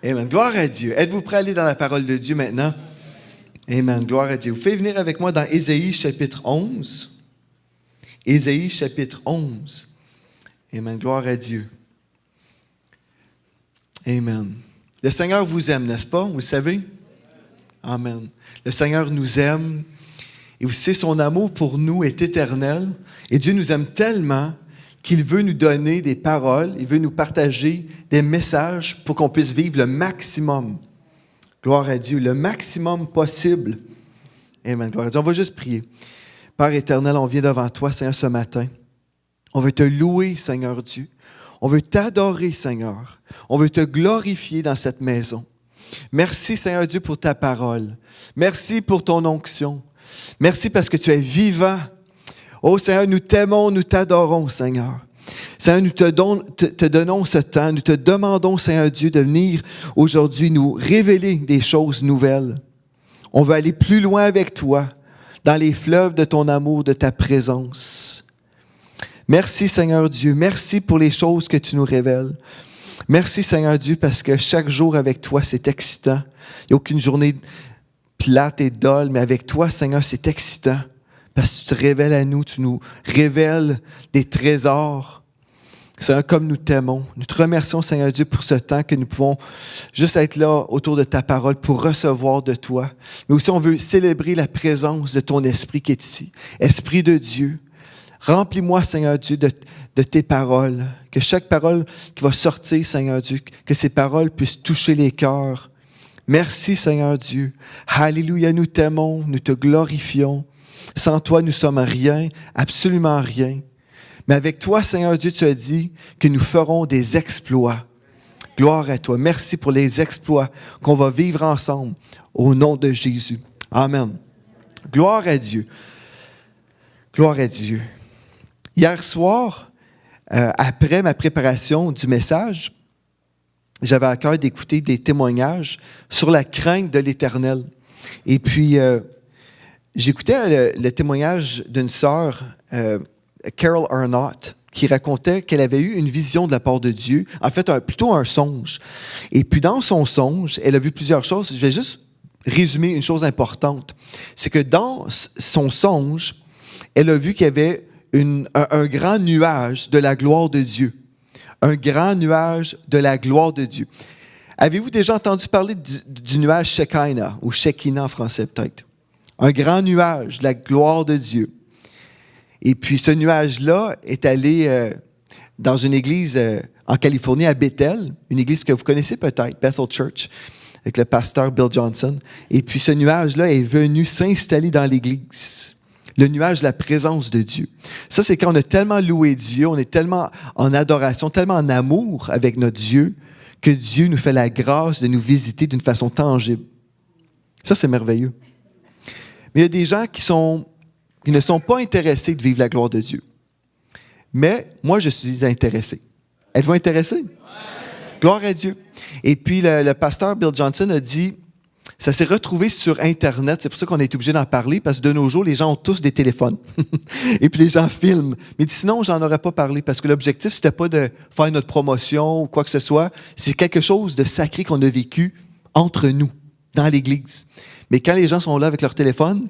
Amen. Gloire à Dieu. Êtes-vous prêts à aller dans la parole de Dieu maintenant? Amen. Gloire à Dieu. Vous pouvez venir avec moi dans Ésaïe chapitre 11. Ésaïe chapitre 11. Amen. Gloire à Dieu. Amen. Le Seigneur vous aime, n'est-ce pas? Vous le savez? Amen. Le Seigneur nous aime. Et vous savez, son amour pour nous est éternel. Et Dieu nous aime tellement qu'il veut nous donner des paroles, il veut nous partager des messages pour qu'on puisse vivre le maximum. Gloire à Dieu, le maximum possible. Amen. Gloire à Dieu. On va juste prier. Père éternel, on vient devant toi, Seigneur, ce matin. On veut te louer, Seigneur Dieu. On veut t'adorer, Seigneur. On veut te glorifier dans cette maison. Merci, Seigneur Dieu, pour ta parole. Merci pour ton onction. Merci parce que tu es vivant. Oh Seigneur, nous t'aimons, nous t'adorons, Seigneur. Seigneur, nous te donnons ce temps. Nous te demandons, Seigneur Dieu, de venir aujourd'hui nous révéler des choses nouvelles. On veut aller plus loin avec toi, dans les fleuves de ton amour, de ta présence. Merci, Seigneur Dieu. Merci pour les choses que tu nous révèles. Merci, Seigneur Dieu, parce que chaque jour avec toi, c'est excitant. Il n'y a aucune journée plate et dolle, mais avec toi, Seigneur, c'est excitant. Parce que tu te révèles à nous, tu nous révèles des trésors. Seigneur, comme nous t'aimons. Nous te remercions, Seigneur Dieu, pour ce temps que nous pouvons juste être là autour de ta parole pour recevoir de toi. Mais aussi, on veut célébrer la présence de ton Esprit qui est ici. Esprit de Dieu, remplis-moi, Seigneur Dieu, de tes paroles. Que chaque parole qui va sortir, Seigneur Dieu, que ces paroles puissent toucher les cœurs. Merci, Seigneur Dieu. Alléluia, nous t'aimons, nous te glorifions. Sans toi, nous sommes rien, absolument rien. Mais avec toi, Seigneur Dieu, tu as dit que nous ferons des exploits. Gloire à toi. Merci pour les exploits qu'on va vivre ensemble au nom de Jésus. Amen. Gloire à Dieu. Gloire à Dieu. Hier soir, après ma préparation du message, j'avais à cœur d'écouter des témoignages sur la crainte de l'Éternel. Et puis, j'écoutais le témoignage d'une sœur, Carol Arnott, qui racontait qu'elle avait eu une vision de la part de Dieu, en fait, plutôt un songe. Et puis, dans son songe, elle a vu plusieurs choses. Je vais juste résumer une chose importante. C'est que dans son songe, elle a vu qu'il y avait un grand nuage de la gloire de Dieu. Un grand nuage de la gloire de Dieu. Avez-vous déjà entendu parler du nuage Shekinah, ou Shekinah en français peut-être? Un grand nuage de la gloire de Dieu. Et puis ce nuage-là est allé dans une église en Californie, à Bethel, une église que vous connaissez peut-être, Bethel Church, avec le pasteur Bill Johnson. Et puis ce nuage-là est venu s'installer dans l'église. Le nuage de la présence de Dieu. Ça, c'est quand on a tellement loué Dieu, on est tellement en adoration, tellement en amour avec notre Dieu, que Dieu nous fait la grâce de nous visiter d'une façon tangible. Ça, c'est merveilleux. Mais il y a des gens qui ne sont pas intéressés de vivre la gloire de Dieu. Mais moi, je suis intéressé. Êtes-vous intéressé? Gloire à Dieu. Et puis, le pasteur Bill Johnson a dit, ça s'est retrouvé sur Internet. C'est pour ça qu'on est obligé d'en parler, parce que de nos jours, les gens ont tous des téléphones. Et puis les gens filment. Mais sinon, j'en aurais pas parlé, parce que l'objectif, c'était pas de faire notre promotion ou quoi que ce soit. C'est quelque chose de sacré qu'on a vécu entre nous, dans l'Église. Mais quand les gens sont là avec leur téléphone,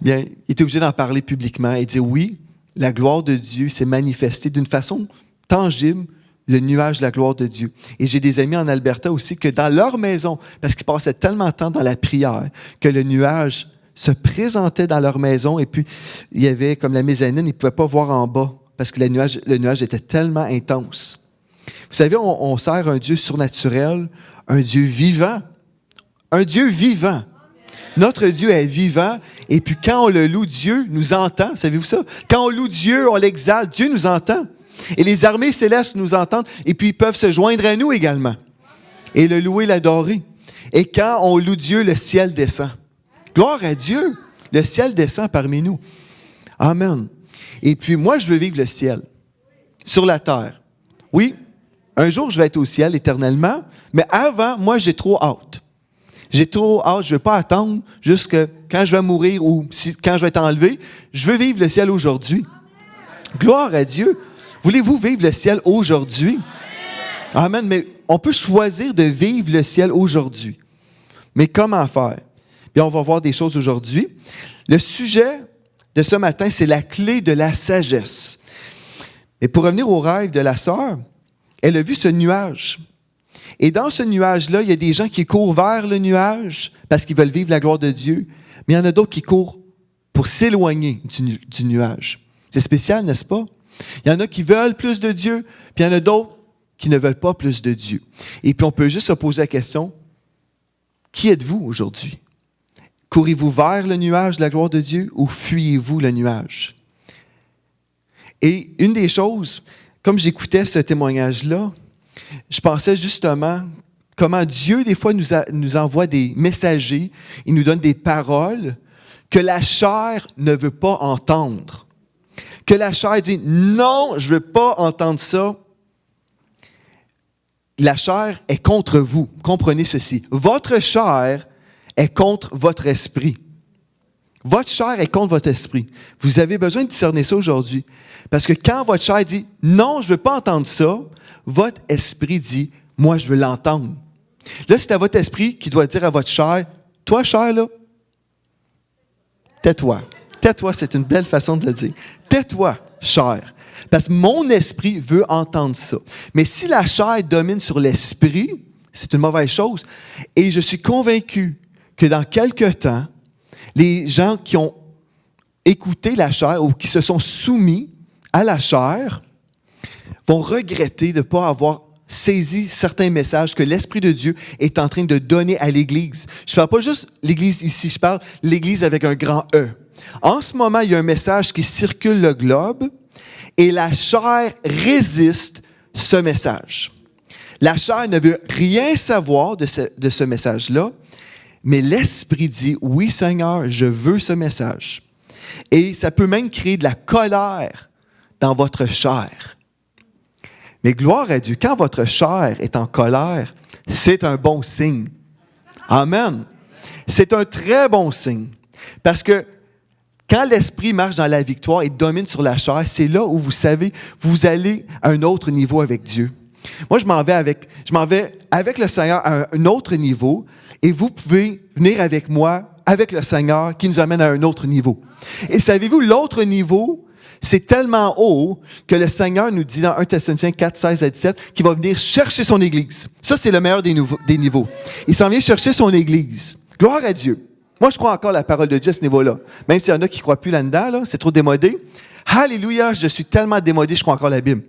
bien, il est obligé d'en parler publiquement et dire oui, la gloire de Dieu s'est manifestée d'une façon tangible, le nuage de la gloire de Dieu. Et j'ai des amis en Alberta aussi que dans leur maison, parce qu'ils passaient tellement de temps dans la prière, que le nuage se présentait dans leur maison et puis il y avait comme la mezzanine, ils ne pouvaient pas voir en bas parce que le nuage était tellement intense. Vous savez, on sert un Dieu surnaturel, un Dieu vivant. Un Dieu vivant. Notre Dieu est vivant et puis quand on le loue, Dieu nous entend. Savez-vous ça? Quand on loue Dieu, on l'exalte, Dieu nous entend. Et les armées célestes nous entendent et puis ils peuvent se joindre à nous également. Et le louer, l'adorer. Et quand on loue Dieu, le ciel descend. Gloire à Dieu! Le ciel descend parmi nous. Amen. Et puis moi, je veux vivre le ciel. Sur la terre. Oui, un jour, je vais être au ciel éternellement. Mais avant, moi, j'ai trop hâte. J'ai trop hâte, je ne veux pas attendre jusqu'à quand je vais mourir ou quand je vais être enlevé. Je veux vivre le ciel aujourd'hui. Gloire à Dieu. Voulez-vous vivre le ciel aujourd'hui? Amen. Mais on peut choisir de vivre le ciel aujourd'hui. Mais comment faire? Bien, on va voir des choses aujourd'hui. Le sujet de ce matin, c'est la clé de la sagesse. Et pour revenir au rêve de la sœur, elle a vu ce nuage. Et dans ce nuage-là, il y a des gens qui courent vers le nuage parce qu'ils veulent vivre la gloire de Dieu, mais il y en a d'autres qui courent pour s'éloigner du nuage. C'est spécial, n'est-ce pas? Il y en a qui veulent plus de Dieu, puis il y en a d'autres qui ne veulent pas plus de Dieu. Et puis on peut juste se poser la question, qui êtes-vous aujourd'hui? Courez-vous vers le nuage de la gloire de Dieu ou fuyez-vous le nuage? Et une des choses, comme j'écoutais ce témoignage-là, je pensais justement comment Dieu, des fois, nous envoie des messagers, il nous donne des paroles que la chair ne veut pas entendre. Que la chair dit « Non, je ne veux pas entendre ça ». La chair est contre vous. Comprenez ceci. Votre chair est contre votre esprit. Votre chair est contre votre esprit. Vous avez besoin de discerner ça aujourd'hui. Parce que quand votre chair dit « Non, je ne veux pas entendre ça », votre esprit dit « Moi, je veux l'entendre ». Là, c'est à votre esprit qui doit dire à votre chair « Toi, chair, là, tais-toi. Tais-toi, c'est une belle façon de le dire. Tais-toi, chair. Parce que mon esprit veut entendre ça. Mais si la chair domine sur l'esprit, c'est une mauvaise chose. Et je suis convaincu que dans quelque temps, les gens qui ont écouté la chair ou qui se sont soumis à la chair vont regretter de ne pas avoir saisi certains messages que l'Esprit de Dieu est en train de donner à l'Église. Je ne parle pas juste l'Église ici, je parle l'Église avec un grand E. En ce moment, il y a un message qui circule le globe et la chair résiste ce message. La chair ne veut rien savoir de ce message-là, mais l'Esprit dit, oui Seigneur, je veux ce message. Et ça peut même créer de la colère dans votre chair. Mais gloire à Dieu, quand votre chair est en colère, c'est un bon signe. Amen. C'est un très bon signe. Parce que quand l'esprit marche dans la victoire et domine sur la chair, c'est là où vous savez, vous allez à un autre niveau avec Dieu. Moi, je m'en vais avec le Seigneur à un autre niveau et vous pouvez venir avec moi, avec le Seigneur qui nous amène à un autre niveau. Et savez-vous, l'autre niveau, c'est tellement haut que le Seigneur nous dit dans 1 Thessaloniciens 4, 16 à 17 qu'il va venir chercher son Église. Ça, c'est le meilleur des niveaux. Il s'en vient chercher son Église. Gloire à Dieu. Moi, je crois encore la parole de Dieu à ce niveau-là. Même s'il y en a qui ne croient plus là-dedans, là, c'est trop démodé. Alléluia, je suis tellement démodé, je crois encore la Bible.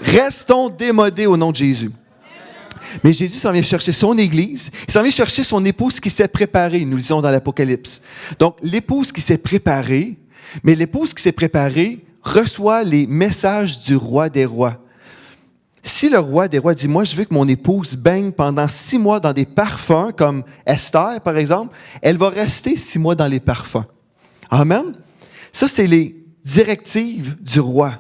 Restons démodés au nom de Jésus. Mais Jésus s'en vient chercher son Église. Il s'en vient chercher son épouse qui s'est préparée, nous le lisons dans l'Apocalypse. Donc, l'épouse qui s'est préparée, mais l'épouse qui s'est préparée reçoit les messages du roi des rois. Si le roi des rois dit, moi, je veux que mon épouse baigne pendant 6 mois dans des parfums, comme Esther, par exemple, elle va rester 6 mois dans les parfums. Amen. Ça, c'est les directives du roi.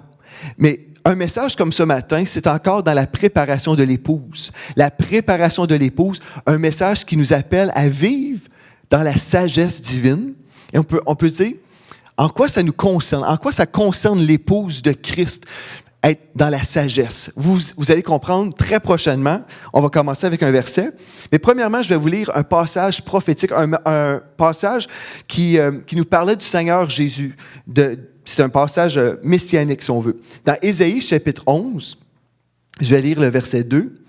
Mais un message comme ce matin, c'est encore dans la préparation de l'épouse. La préparation de l'épouse, un message qui nous appelle à vivre dans la sagesse divine. Et on peut dire, en quoi ça nous concerne? En quoi ça concerne l'épouse de Christ? Être dans la sagesse. Vous allez comprendre très prochainement. On va commencer avec un verset. Mais premièrement, je vais vous lire un passage prophétique, un passage qui nous parlait du Seigneur Jésus. C'est un passage messianique, si on veut. Dans Ésaïe, chapitre 11, je vais lire le verset 2.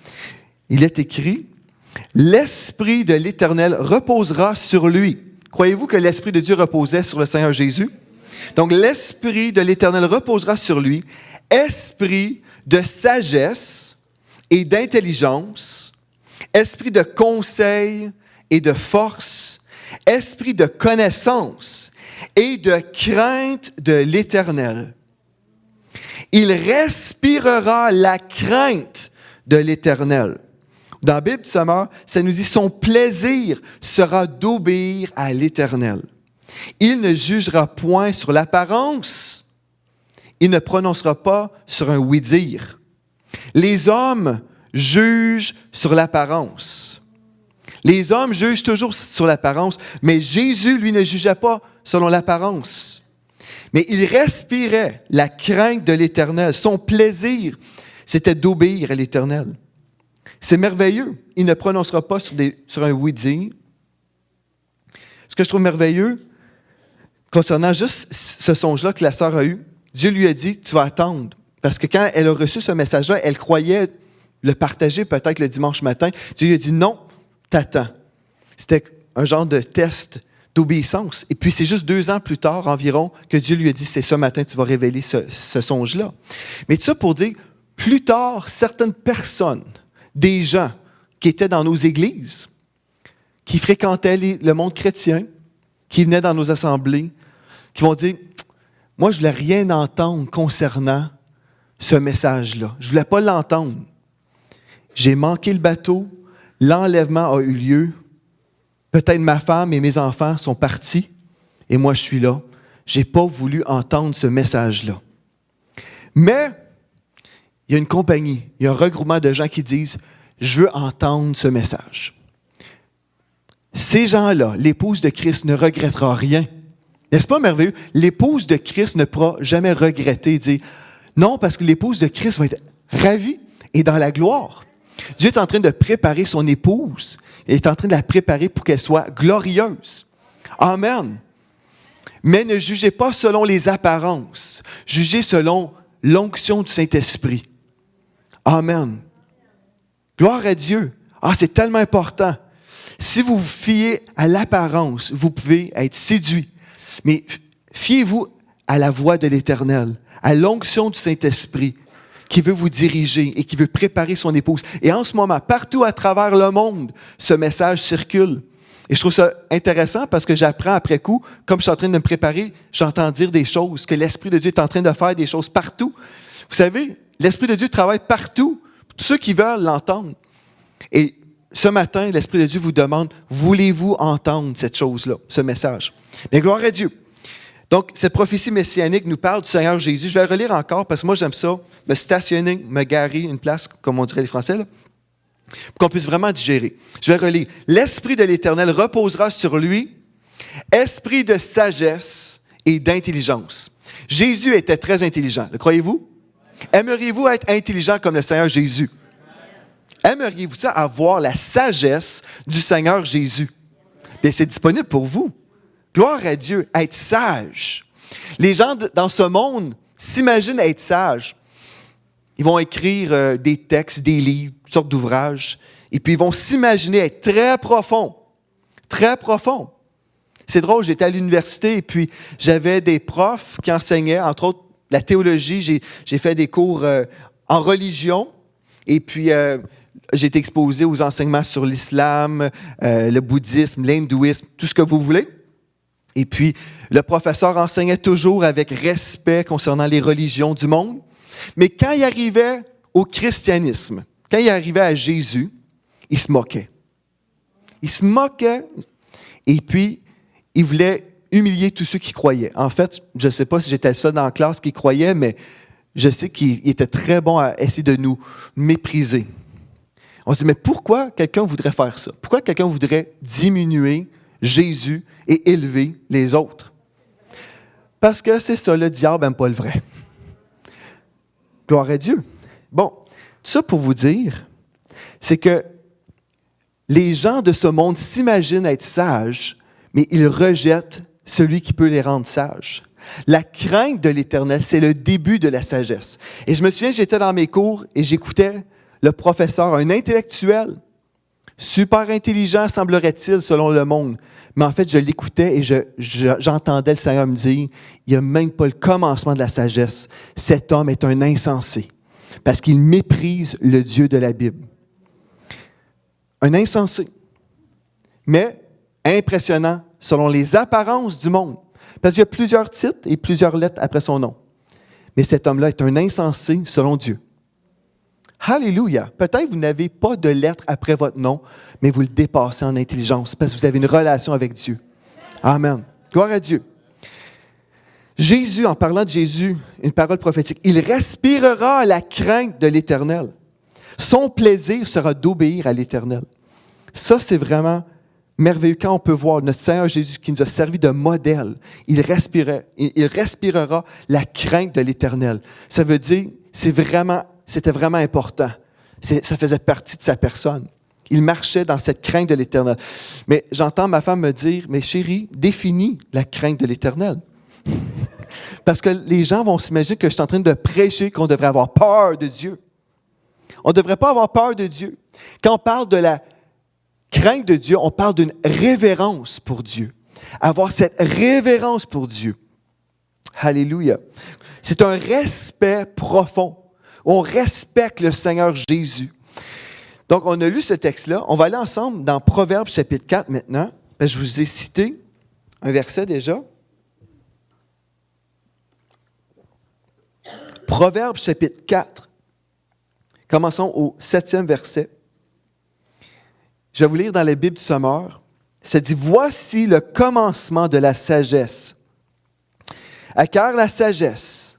Il est écrit, « L'Esprit de l'Éternel reposera sur lui. » Croyez-vous que l'Esprit de Dieu reposait sur le Seigneur Jésus? Donc, l'Esprit de l'Éternel reposera sur lui, esprit de sagesse et d'intelligence, esprit de conseil et de force, esprit de connaissance et de crainte de l'Éternel. Il respirera la crainte de l'Éternel. Dans la Bible du Sommeur, ça nous dit « Son plaisir sera d'obéir à l'Éternel. Il ne jugera point sur l'apparence. Il ne prononcera pas sur un oui-dire. Les hommes jugent sur l'apparence. Les hommes jugent toujours sur l'apparence, mais Jésus, lui, ne jugeait pas selon l'apparence. Mais il respirait la crainte de l'Éternel. Son plaisir, c'était d'obéir à l'Éternel. C'est merveilleux. Il ne prononcera pas sur un oui-dire. Ce que je trouve merveilleux, concernant juste ce songe-là que la sœur a eu, Dieu lui a dit, tu vas attendre. Parce que quand elle a reçu ce message-là, elle croyait le partager peut-être le dimanche matin. Dieu lui a dit, non, t'attends. C'était un genre de test d'obéissance. Et puis, c'est juste 2 ans plus tard environ que Dieu lui a dit, c'est ce matin que tu vas révéler ce songe-là. Mais tout ça pour dire, plus tard, certaines personnes, des gens qui étaient dans nos églises, qui fréquentaient le monde chrétien, qui venaient dans nos assemblées, qui vont dire, moi, je ne voulais rien entendre concernant ce message-là. Je ne voulais pas l'entendre. J'ai manqué le bateau, l'enlèvement a eu lieu, peut-être ma femme et mes enfants sont partis, et moi, je suis là. Je n'ai pas voulu entendre ce message-là. Mais, il y a une compagnie, il y a un regroupement de gens qui disent, je veux entendre ce message. Ces gens-là, l'épouse de Christ ne regrettera rien. N'est-ce pas merveilleux? L'épouse de Christ ne pourra jamais regretter, dire non, parce que l'épouse de Christ va être ravie et dans la gloire. Dieu est en train de préparer son épouse. Il est en train de la préparer pour qu'elle soit glorieuse. Amen. Mais ne jugez pas selon les apparences. Jugez selon l'onction du Saint-Esprit. Amen. Gloire à Dieu. Ah, c'est tellement important. Si vous vous fiez à l'apparence, vous pouvez être séduit. Mais fiez-vous à la voix de l'Éternel, à l'onction du Saint-Esprit qui veut vous diriger et qui veut préparer son épouse. Et en ce moment, partout à travers le monde, ce message circule. Et je trouve ça intéressant parce que j'apprends après coup, comme je suis en train de me préparer, j'entends dire des choses, que l'Esprit de Dieu est en train de faire des choses partout. Vous savez, l'Esprit de Dieu travaille partout, tous ceux qui veulent l'entendre. Et ce matin, l'Esprit de Dieu vous demande, voulez-vous entendre cette chose-là, ce message? Mais gloire à Dieu. Donc, cette prophétie messianique nous parle du Seigneur Jésus. Je vais le relire encore parce que moi, j'aime ça, me stationner, me garer une place, comme on dirait les Français, là, pour qu'on puisse vraiment digérer. Je vais relire. L'Esprit de l'Éternel reposera sur lui, esprit de sagesse et d'intelligence. Jésus était très intelligent, le croyez-vous? Aimeriez-vous être intelligent comme le Seigneur Jésus? Aimeriez-vous ça, avoir la sagesse du Seigneur Jésus? Bien, c'est disponible pour vous. Gloire à Dieu, être sage. Les gens dans ce monde s'imaginent être sages. Ils vont écrire des textes, des livres, toutes sortes d'ouvrages, et puis ils vont s'imaginer être très profonds. Très profonds. C'est drôle, j'étais à l'université et puis j'avais des profs qui enseignaient, entre autres, la théologie. J'ai fait des cours en religion et puis j'ai été exposé aux enseignements sur l'islam, le bouddhisme, l'hindouisme, tout ce que vous voulez. Et puis, le professeur enseignait toujours avec respect concernant les religions du monde. Mais quand il arrivait au christianisme, quand il arrivait à Jésus, il se moquait. Il se moquait et puis il voulait humilier tous ceux qui croyaient. En fait, je ne sais pas si j'étais le seul dans la classe qui croyait, mais je sais qu'il était très bon à essayer de nous mépriser. On se dit, mais pourquoi quelqu'un voudrait faire ça? Pourquoi quelqu'un voudrait diminuer Jésus et élever les autres? Parce que c'est ça, le diable n'aime pas le vrai. Gloire à Dieu. Bon, tout ça pour vous dire, c'est que les gens de ce monde s'imaginent être sages, mais ils rejettent celui qui peut les rendre sages. La crainte de l'Éternel, c'est le début de la sagesse. Et je me souviens, j'étais dans mes cours et j'écoutais le professeur, un intellectuel, super intelligent, semblerait-il, selon le monde. Mais en fait, je l'écoutais et j'entendais le Seigneur me dire, il n'y a même pas le commencement de la sagesse. Cet homme est un insensé parce qu'il méprise le Dieu de la Bible. Un insensé. Mais impressionnant selon les apparences du monde. Parce qu'il y a plusieurs titres et plusieurs lettres après son nom. Mais cet homme-là est un insensé selon Dieu. Alléluia. Peut-être que vous n'avez pas de lettre après votre nom, mais vous le dépassez en intelligence parce que vous avez une relation avec Dieu. Amen. Gloire à Dieu. Jésus, en parlant de Jésus, une parole prophétique, il respirera la crainte de l'Éternel. Son plaisir sera d'obéir à l'Éternel. Ça, c'est vraiment merveilleux quand on peut voir notre Seigneur Jésus qui nous a servi de modèle. Il respirera la crainte de l'Éternel. Ça veut dire, c'était vraiment important Ça faisait partie de sa personne. Il marchait dans cette crainte de l'Éternel. Mais j'entends ma femme me dire, mais chérie, définis la crainte de l'Éternel. Parce que les gens vont s'imaginer que je suis en train de prêcher qu'on devrait avoir peur de Dieu. On ne devrait pas avoir peur de Dieu. Quand on parle de la crainte de Dieu, on parle d'une révérence pour Dieu. Avoir cette révérence pour Dieu. Alléluia. C'est un respect profond. On respecte le Seigneur Jésus. Donc, on a lu ce texte-là. On va aller ensemble dans Proverbes chapitre 4 maintenant. Je vous ai cité un verset déjà. Proverbes chapitre 4. Commençons au 7e verset. Je vais vous lire dans la Bible du Sommeur. Ça dit, « Voici le commencement de la sagesse. Acquiert la sagesse,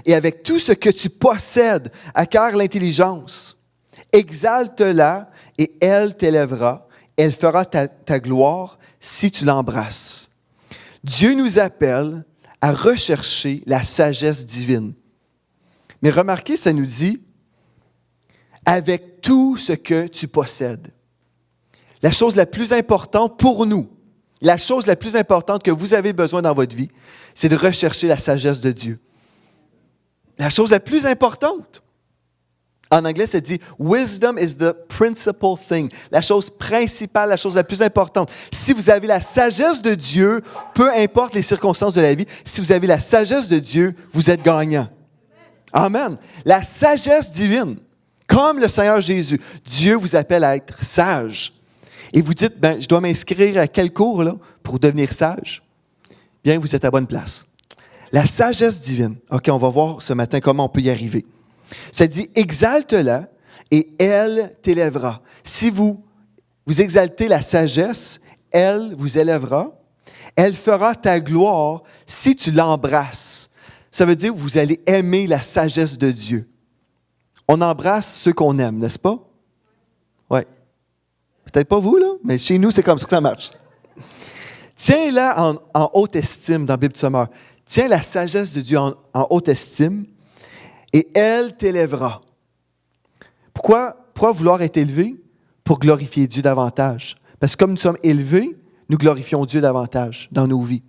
et avec tout ce que tu possèdes, acquiert l'intelligence. Exalte-la, et elle t'élèvera. Elle fera ta gloire si tu l'embrasses. » Dieu nous appelle à rechercher la sagesse divine. Mais remarquez, ça nous dit, avec tout ce que tu possèdes. La chose la plus importante pour nous, la chose la plus importante que vous avez besoin dans votre vie, c'est de rechercher la sagesse de Dieu. La chose la plus importante. En anglais, ça dit « Wisdom is the principal thing ». La chose principale, la chose la plus importante. Si vous avez la sagesse de Dieu, peu importe les circonstances de la vie, si vous avez la sagesse de Dieu, vous êtes gagnant. Amen. La sagesse divine, comme le Seigneur Jésus. Dieu vous appelle à être sage. Et vous dites, je dois m'inscrire à quel cours là, pour devenir sage? Bien, vous êtes à bonne place. La sagesse divine. OK, on va voir ce matin comment on peut y arriver. Ça dit, exalte-la et elle t'élèvera. Si vous exaltez la sagesse, elle vous élèvera. Elle fera ta gloire si tu l'embrasses. Ça veut dire que vous allez aimer la sagesse de Dieu. On embrasse ceux qu'on aime, n'est-ce pas? Oui. Peut-être pas vous, là, mais chez nous, c'est comme ça que ça marche. Tiens-la en haute estime dans la Bible du Sommeur. Tiens la sagesse de Dieu en haute estime et elle t'élèvera. Pourquoi vouloir être élevé? Pour glorifier Dieu davantage. Parce que comme nous sommes élevés, nous glorifions Dieu davantage dans nos vies.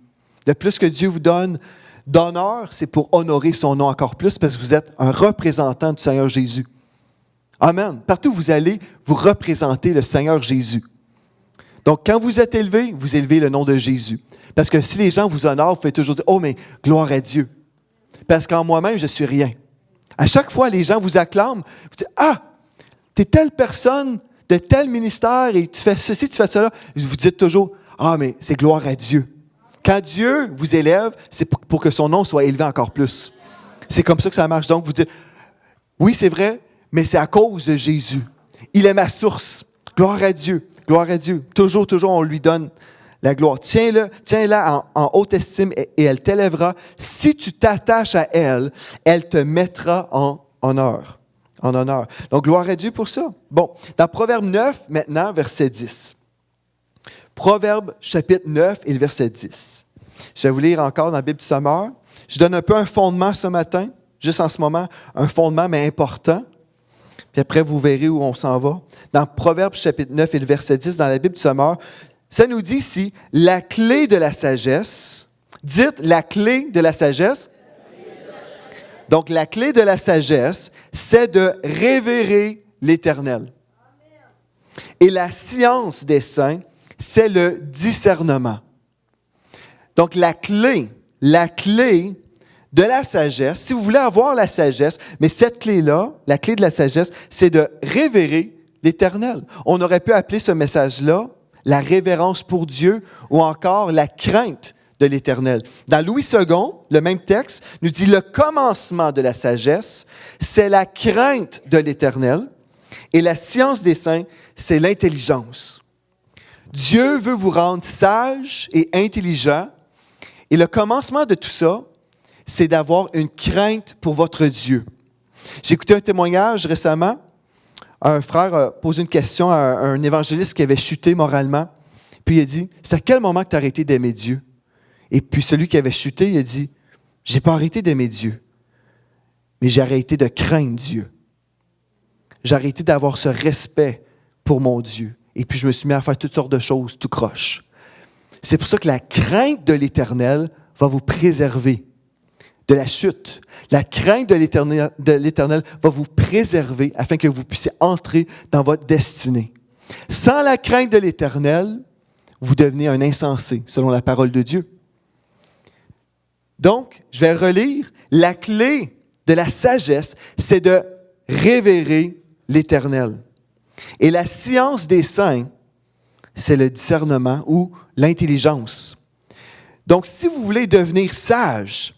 Le plus que Dieu vous donne d'honneur, c'est pour honorer son nom encore plus parce que vous êtes un représentant du Seigneur Jésus. Amen. Partout où vous allez, vous représentez le Seigneur Jésus. Donc, quand vous êtes élevé, vous élevez le nom de Jésus. Parce que si les gens vous honorent, vous faites toujours dire « Oh, mais gloire à Dieu ». Parce qu'en moi-même, je ne suis rien. À chaque fois, les gens vous acclament, vous dites « Ah, tu es telle personne de tel ministère et tu fais ceci, tu fais cela. » Vous dites toujours « Ah, mais c'est gloire à Dieu ». Quand Dieu vous élève, c'est pour que son nom soit élevé encore plus. C'est comme ça que ça marche. Donc, vous dites « Oui, c'est vrai, mais c'est à cause de Jésus. Il est ma source. Gloire à Dieu. Gloire à Dieu. » Toujours, on lui donne la gloire. Tiens-la en haute estime et elle t'élèvera. Si tu t'attaches à elle, elle te mettra en honneur. Donc, gloire à Dieu pour ça. Bon, dans Proverbe 9, maintenant, verset 10. Proverbe chapitre 9 et le verset 10. Je vais vous lire encore dans la Bible du Sommeur. Je donne un peu un fondement ce matin, juste en ce moment, un fondement mais important. Puis après, vous verrez où on s'en va. Dans Proverbe chapitre 9 et le verset 10, dans la Bible du Sommeur, ça nous dit ici, la clé de la sagesse. Dites la clé de la sagesse. Donc, la clé de la sagesse, c'est de révérer l'Éternel. Et la science des saints, c'est le discernement. Donc, la clé de la sagesse, si vous voulez avoir la sagesse, mais cette clé-là, la clé de la sagesse, c'est de révérer l'Éternel. On aurait pu appeler ce message-là la révérence pour Dieu ou encore la crainte de l'Éternel. Dans Louis II, le même texte nous dit le commencement de la sagesse, c'est la crainte de l'Éternel et la science des saints, c'est l'intelligence. Dieu veut vous rendre sage et intelligent et le commencement de tout ça, c'est d'avoir une crainte pour votre Dieu. J'ai écouté un témoignage récemment. Un frère a posé une question à un évangéliste qui avait chuté moralement. Puis il a dit, c'est à quel moment que tu as arrêté d'aimer Dieu? Et puis celui qui avait chuté, il a dit, j'ai pas arrêté d'aimer Dieu, mais j'ai arrêté de craindre Dieu. j'ai arrêté d'avoir ce respect pour mon Dieu. Et puis je me suis mis à faire toutes sortes de choses tout croche. C'est pour ça que la crainte de l'Éternel va vous préserver de la chute. La crainte de l'Éternel va vous préserver afin que vous puissiez entrer dans votre destinée. Sans la crainte de l'Éternel, vous devenez un insensé, selon la parole de Dieu. Donc, je vais relire. La clé de la sagesse, c'est de révérer l'Éternel. Et la science des saints, c'est le discernement ou l'intelligence. Donc, si vous voulez devenir sage,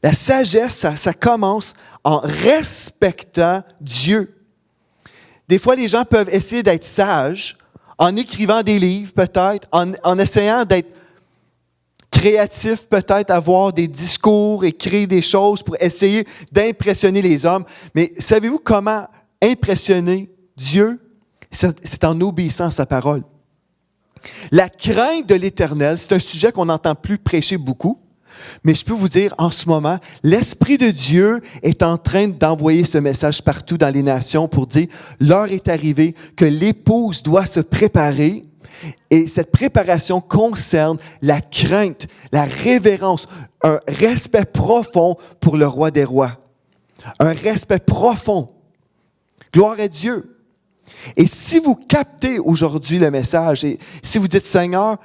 la sagesse, ça commence en respectant Dieu. Des fois, les gens peuvent essayer d'être sages en écrivant des livres, peut-être, en essayant d'être créatifs, peut-être, avoir des discours, écrire des choses pour essayer d'impressionner les hommes. Mais savez-vous comment impressionner Dieu? C'est en obéissant à sa parole. La crainte de l'Éternel, c'est un sujet qu'on n'entend plus prêcher beaucoup. Mais je peux vous dire, en ce moment, l'Esprit de Dieu est en train d'envoyer ce message partout dans les nations pour dire, l'heure est arrivée que l'épouse doit se préparer. Et cette préparation concerne la crainte, la révérence, un respect profond pour le roi des rois. Un respect profond. Gloire à Dieu. Et si vous captez aujourd'hui le message, et si vous dites, Seigneur,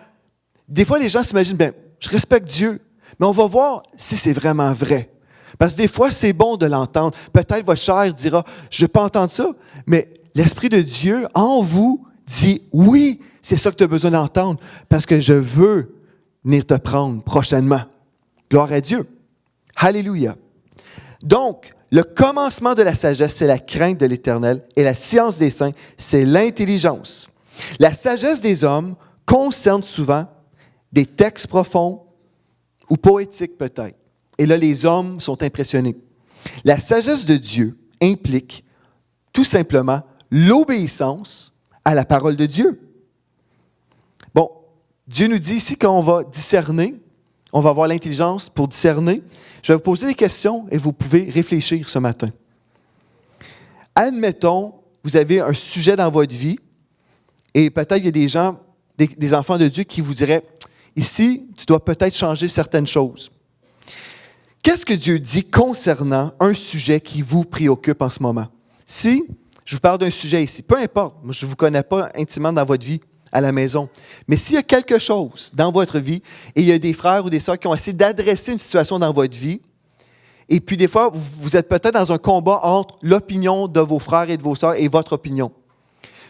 des fois les gens s'imaginent, bien, je respecte Dieu. Mais on va voir si c'est vraiment vrai. Parce que des fois, c'est bon de l'entendre. Peut-être votre chair dira, je ne vais pas entendre ça, mais l'Esprit de Dieu en vous dit, oui, c'est ça que tu as besoin d'entendre, parce que je veux venir te prendre prochainement. Gloire à Dieu. Alléluia. Donc, le commencement de la sagesse, c'est la crainte de l'Éternel, et la science des saints, c'est l'intelligence. La sagesse des hommes concerne souvent des textes profonds, ou poétique peut-être. Et là, les hommes sont impressionnés. La sagesse de Dieu implique tout simplement l'obéissance à la parole de Dieu. Bon, Dieu nous dit ici qu'on va discerner, on va avoir l'intelligence pour discerner. Je vais vous poser des questions et vous pouvez réfléchir ce matin. Admettons, vous avez un sujet dans votre vie et peut-être il y a des gens, des enfants de Dieu qui vous diraient, ici, tu dois peut-être changer certaines choses. Qu'est-ce que Dieu dit concernant un sujet qui vous préoccupe en ce moment? Si je vous parle d'un sujet ici, peu importe, moi, je ne vous connais pas intimement dans votre vie à la maison, mais s'il y a quelque chose dans votre vie et il y a des frères ou des sœurs qui ont essayé d'adresser une situation dans votre vie, et puis des fois, vous êtes peut-être dans un combat entre l'opinion de vos frères et de vos sœurs et votre opinion.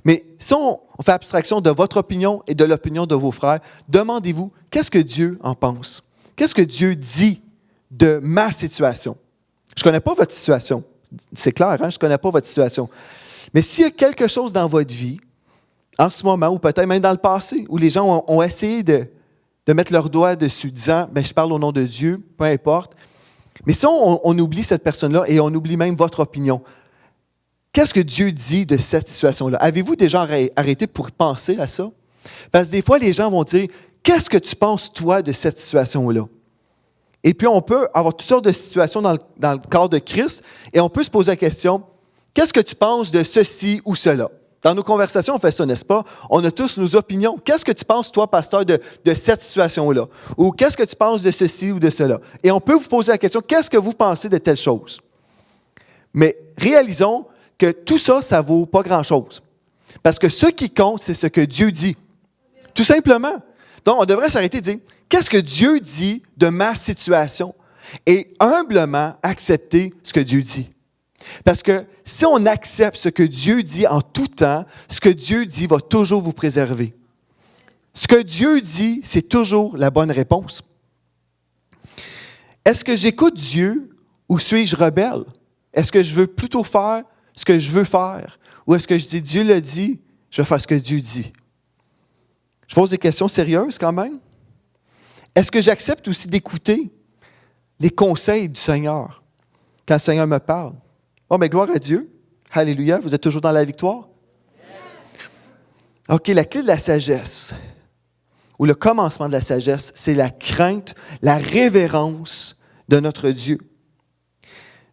Mais si on fait abstraction de votre opinion et de l'opinion de vos frères, demandez-vous, qu'est-ce que Dieu en pense? Qu'est-ce que Dieu dit de ma situation? Je ne connais pas votre situation. C'est clair, hein? Je ne connais pas votre situation. Mais s'il y a quelque chose dans votre vie, en ce moment, ou peut-être même dans le passé, où les gens ont essayé de mettre leur doigt dessus, disant, je parle au nom de Dieu, peu importe. Mais si on oublie cette personne-là et on oublie même votre opinion, qu'est-ce que Dieu dit de cette situation-là? Avez-vous déjà arrêté pour penser à ça? Parce que des fois, les gens vont dire, qu'est-ce que tu penses, toi, de cette situation-là? Et puis, on peut avoir toutes sortes de situations dans le corps de Christ et on peut se poser la question, qu'est-ce que tu penses de ceci ou cela? Dans nos conversations, on fait ça, n'est-ce pas? On a tous nos opinions. Qu'est-ce que tu penses, toi, pasteur, de cette situation-là? Ou qu'est-ce que tu penses de ceci ou de cela? Et on peut vous poser la question, qu'est-ce que vous pensez de telle chose? Mais réalisons que tout ça, ça ne vaut pas grand-chose. Parce que ce qui compte, c'est ce que Dieu dit. Tout simplement. Donc, on devrait s'arrêter et dire, qu'est-ce que Dieu dit de ma situation? Et humblement accepter ce que Dieu dit. Parce que si on accepte ce que Dieu dit en tout temps, ce que Dieu dit va toujours vous préserver. Ce que Dieu dit, c'est toujours la bonne réponse. Est-ce que j'écoute Dieu ou suis-je rebelle? Est-ce que je veux plutôt faire ce que je veux faire? Ou est-ce que je dis, Dieu le dit, je vais faire ce que Dieu dit? Je pose des questions sérieuses quand même. Est-ce que j'accepte aussi d'écouter les conseils du Seigneur quand le Seigneur me parle? Oh, mais gloire à Dieu. Alléluia. Vous êtes toujours dans la victoire? OK, la clé de la sagesse, ou le commencement de la sagesse, c'est la crainte, la révérence de notre Dieu.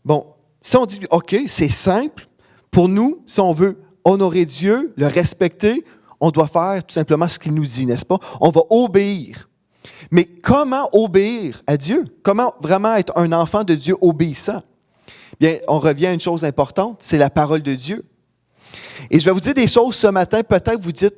Bon, si on dit, OK, c'est simple, Pour nous, si on veut honorer Dieu, le respecter, on doit faire tout simplement ce qu'il nous dit, n'est-ce pas? On va obéir. Mais comment obéir à Dieu? Comment vraiment être un enfant de Dieu obéissant? Bien, on revient à une chose importante, c'est la parole de Dieu. Et je vais vous dire des choses ce matin, peut-être vous dites,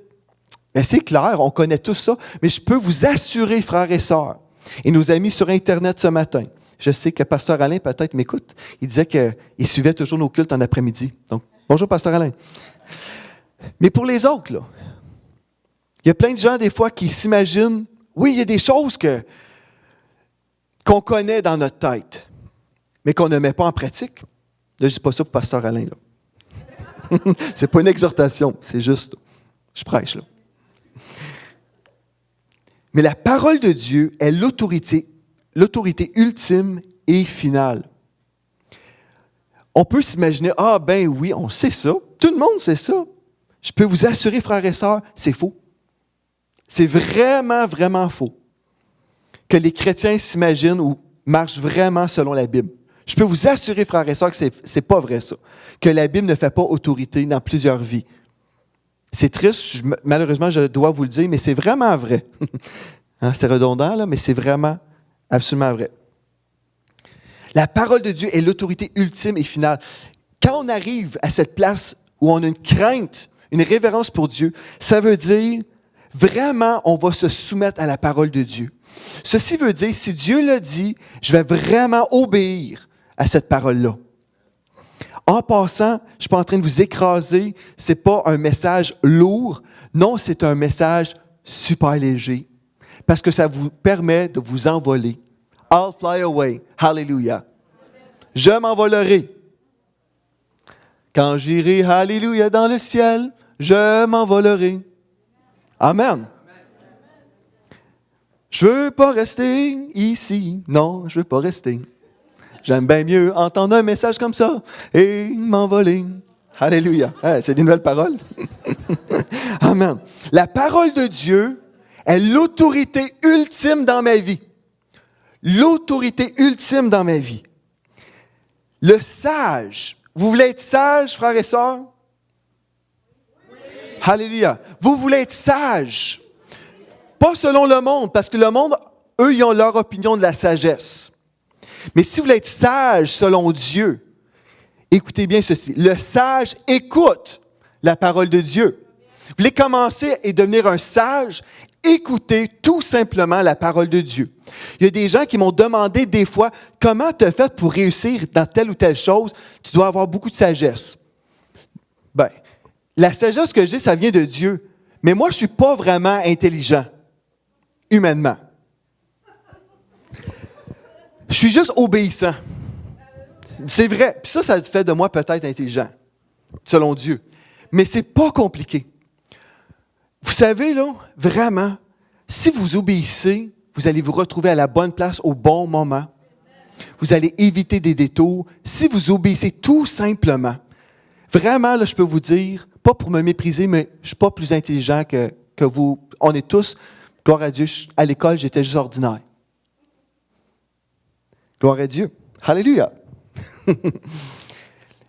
bien, c'est clair, on connaît tout ça, mais je peux vous assurer, frères et sœurs, et nos amis sur Internet ce matin, je sais que Pasteur Alain peut-être m'écoute, il disait qu'il suivait toujours nos cultes en après-midi. Donc, bonjour Pasteur Alain. Mais pour les autres, là, il y a plein de gens des fois qui s'imaginent, oui, il y a des choses qu'on connaît dans notre tête, mais qu'on ne met pas en pratique. Là, je ne dis pas ça pour Pasteur Alain. Là. C'est pas une exhortation, c'est juste, je prêche. Là. Mais la parole de Dieu est l'autorité ultime et finale. On peut s'imaginer, ah ben oui, on sait ça, tout le monde sait ça. Je peux vous assurer, frères et sœurs, c'est faux. C'est vraiment, vraiment faux que les chrétiens s'imaginent ou marchent vraiment selon la Bible. Je peux vous assurer, frères et sœurs, que c'est pas vrai ça, que la Bible ne fait pas autorité dans plusieurs vies. C'est triste, malheureusement, je dois vous le dire, mais c'est vraiment vrai. Hein, c'est redondant, là, mais c'est vraiment absolument vrai. La parole de Dieu est l'autorité ultime et finale. Quand on arrive à cette place où on a une crainte, une révérence pour Dieu, ça veut dire vraiment, on va se soumettre à la parole de Dieu. Ceci veut dire, si Dieu l'a dit, je vais vraiment obéir à cette parole-là. En passant, je ne suis pas en train de vous écraser, ce n'est pas un message lourd, non, c'est un message super léger, parce que ça vous permet de vous envoler. I'll fly away. Hallelujah. Je m'envolerai. Quand j'irai, hallelujah, dans le ciel, je m'envolerai. Amen. Je veux pas rester ici. Non, je veux pas rester. J'aime bien mieux entendre un message comme ça et m'envoler. Alléluia. C'est des nouvelles paroles. Amen. La parole de Dieu est l'autorité ultime dans ma vie. L'autorité ultime dans ma vie. Le sage. Vous voulez être sage, frères et sœurs? Oui. Alléluia. Vous voulez être sage. Pas selon le monde, parce que le monde, eux, ils ont leur opinion de la sagesse. Mais si vous voulez être sage selon Dieu, écoutez bien ceci. Le sage écoute la parole de Dieu. Vous voulez commencer et devenir un sage? Écoutez tout simplement la parole de Dieu. Il y a des gens qui m'ont demandé des fois, comment tu as fait pour réussir dans telle ou telle chose? Tu dois avoir beaucoup de sagesse. Bien, la sagesse que j'ai, ça vient de Dieu. Mais moi, je ne suis pas vraiment intelligent, humainement. Je suis juste obéissant. C'est vrai. Puis ça fait de moi peut-être intelligent, selon Dieu. Mais ce n'est pas compliqué. Vous savez, là, vraiment, si vous obéissez, vous allez vous retrouver à la bonne place au bon moment. Vous allez éviter des détours. Si vous obéissez tout simplement, vraiment, là, je peux vous dire, pas pour me mépriser, mais je ne suis pas plus intelligent que vous. On est tous, gloire à Dieu, à l'école, j'étais juste ordinaire. Gloire à Dieu. Alléluia.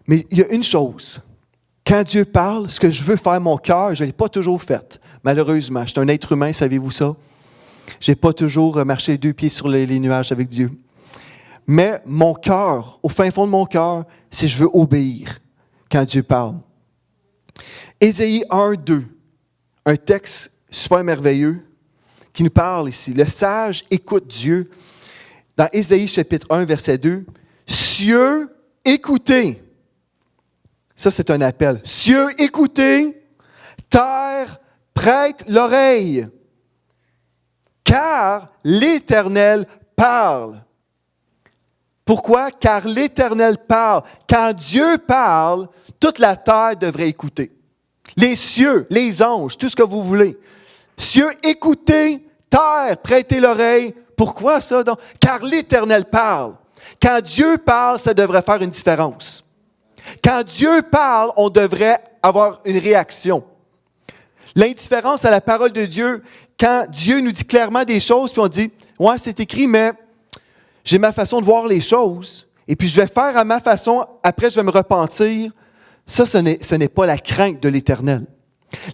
Mais il y a une chose. Quand Dieu parle, ce que je veux faire mon cœur, je ne l'ai pas toujours fait. Malheureusement, je suis un être humain, savez-vous ça? Je n'ai pas toujours marché 2 pieds sur les nuages avec Dieu. Mais mon cœur, au fin fond de mon cœur, c'est je veux obéir quand Dieu parle. Ésaïe 1, 2, un texte super merveilleux qui nous parle ici. Le sage écoute Dieu. Dans Ésaïe chapitre 1, verset 2, « Cieux, écoutez ». Ça, c'est un appel. « Cieux, écoutez, terre, prête l'oreille, car l'Éternel parle. » Pourquoi? Car l'Éternel parle. Quand Dieu parle, toute la terre devrait écouter. Les cieux, les anges, tout ce que vous voulez. Cieux, écoutez, terre, prêtez l'oreille. Pourquoi ça donc? Car l'Éternel parle. Quand Dieu parle, ça devrait faire une différence. Quand Dieu parle, on devrait avoir une réaction. L'indifférence à la parole de Dieu, quand Dieu nous dit clairement des choses, puis on dit, ouais, c'est écrit, mais j'ai ma façon de voir les choses, et puis je vais faire à ma façon, après je vais me repentir. Ça, ce n'est pas la crainte de l'Éternel.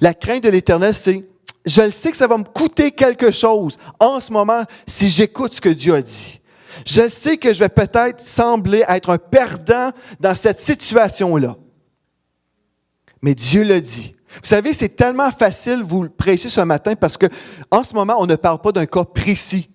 La crainte de l'Éternel, c'est, je le sais que ça va me coûter quelque chose en ce moment si j'écoute ce que Dieu a dit. Je sais que je vais peut-être sembler être un perdant dans cette situation-là. Mais Dieu l'a dit. Vous savez, c'est tellement facile vous le prêcher ce matin parce que en ce moment, on ne parle pas d'un cas précis.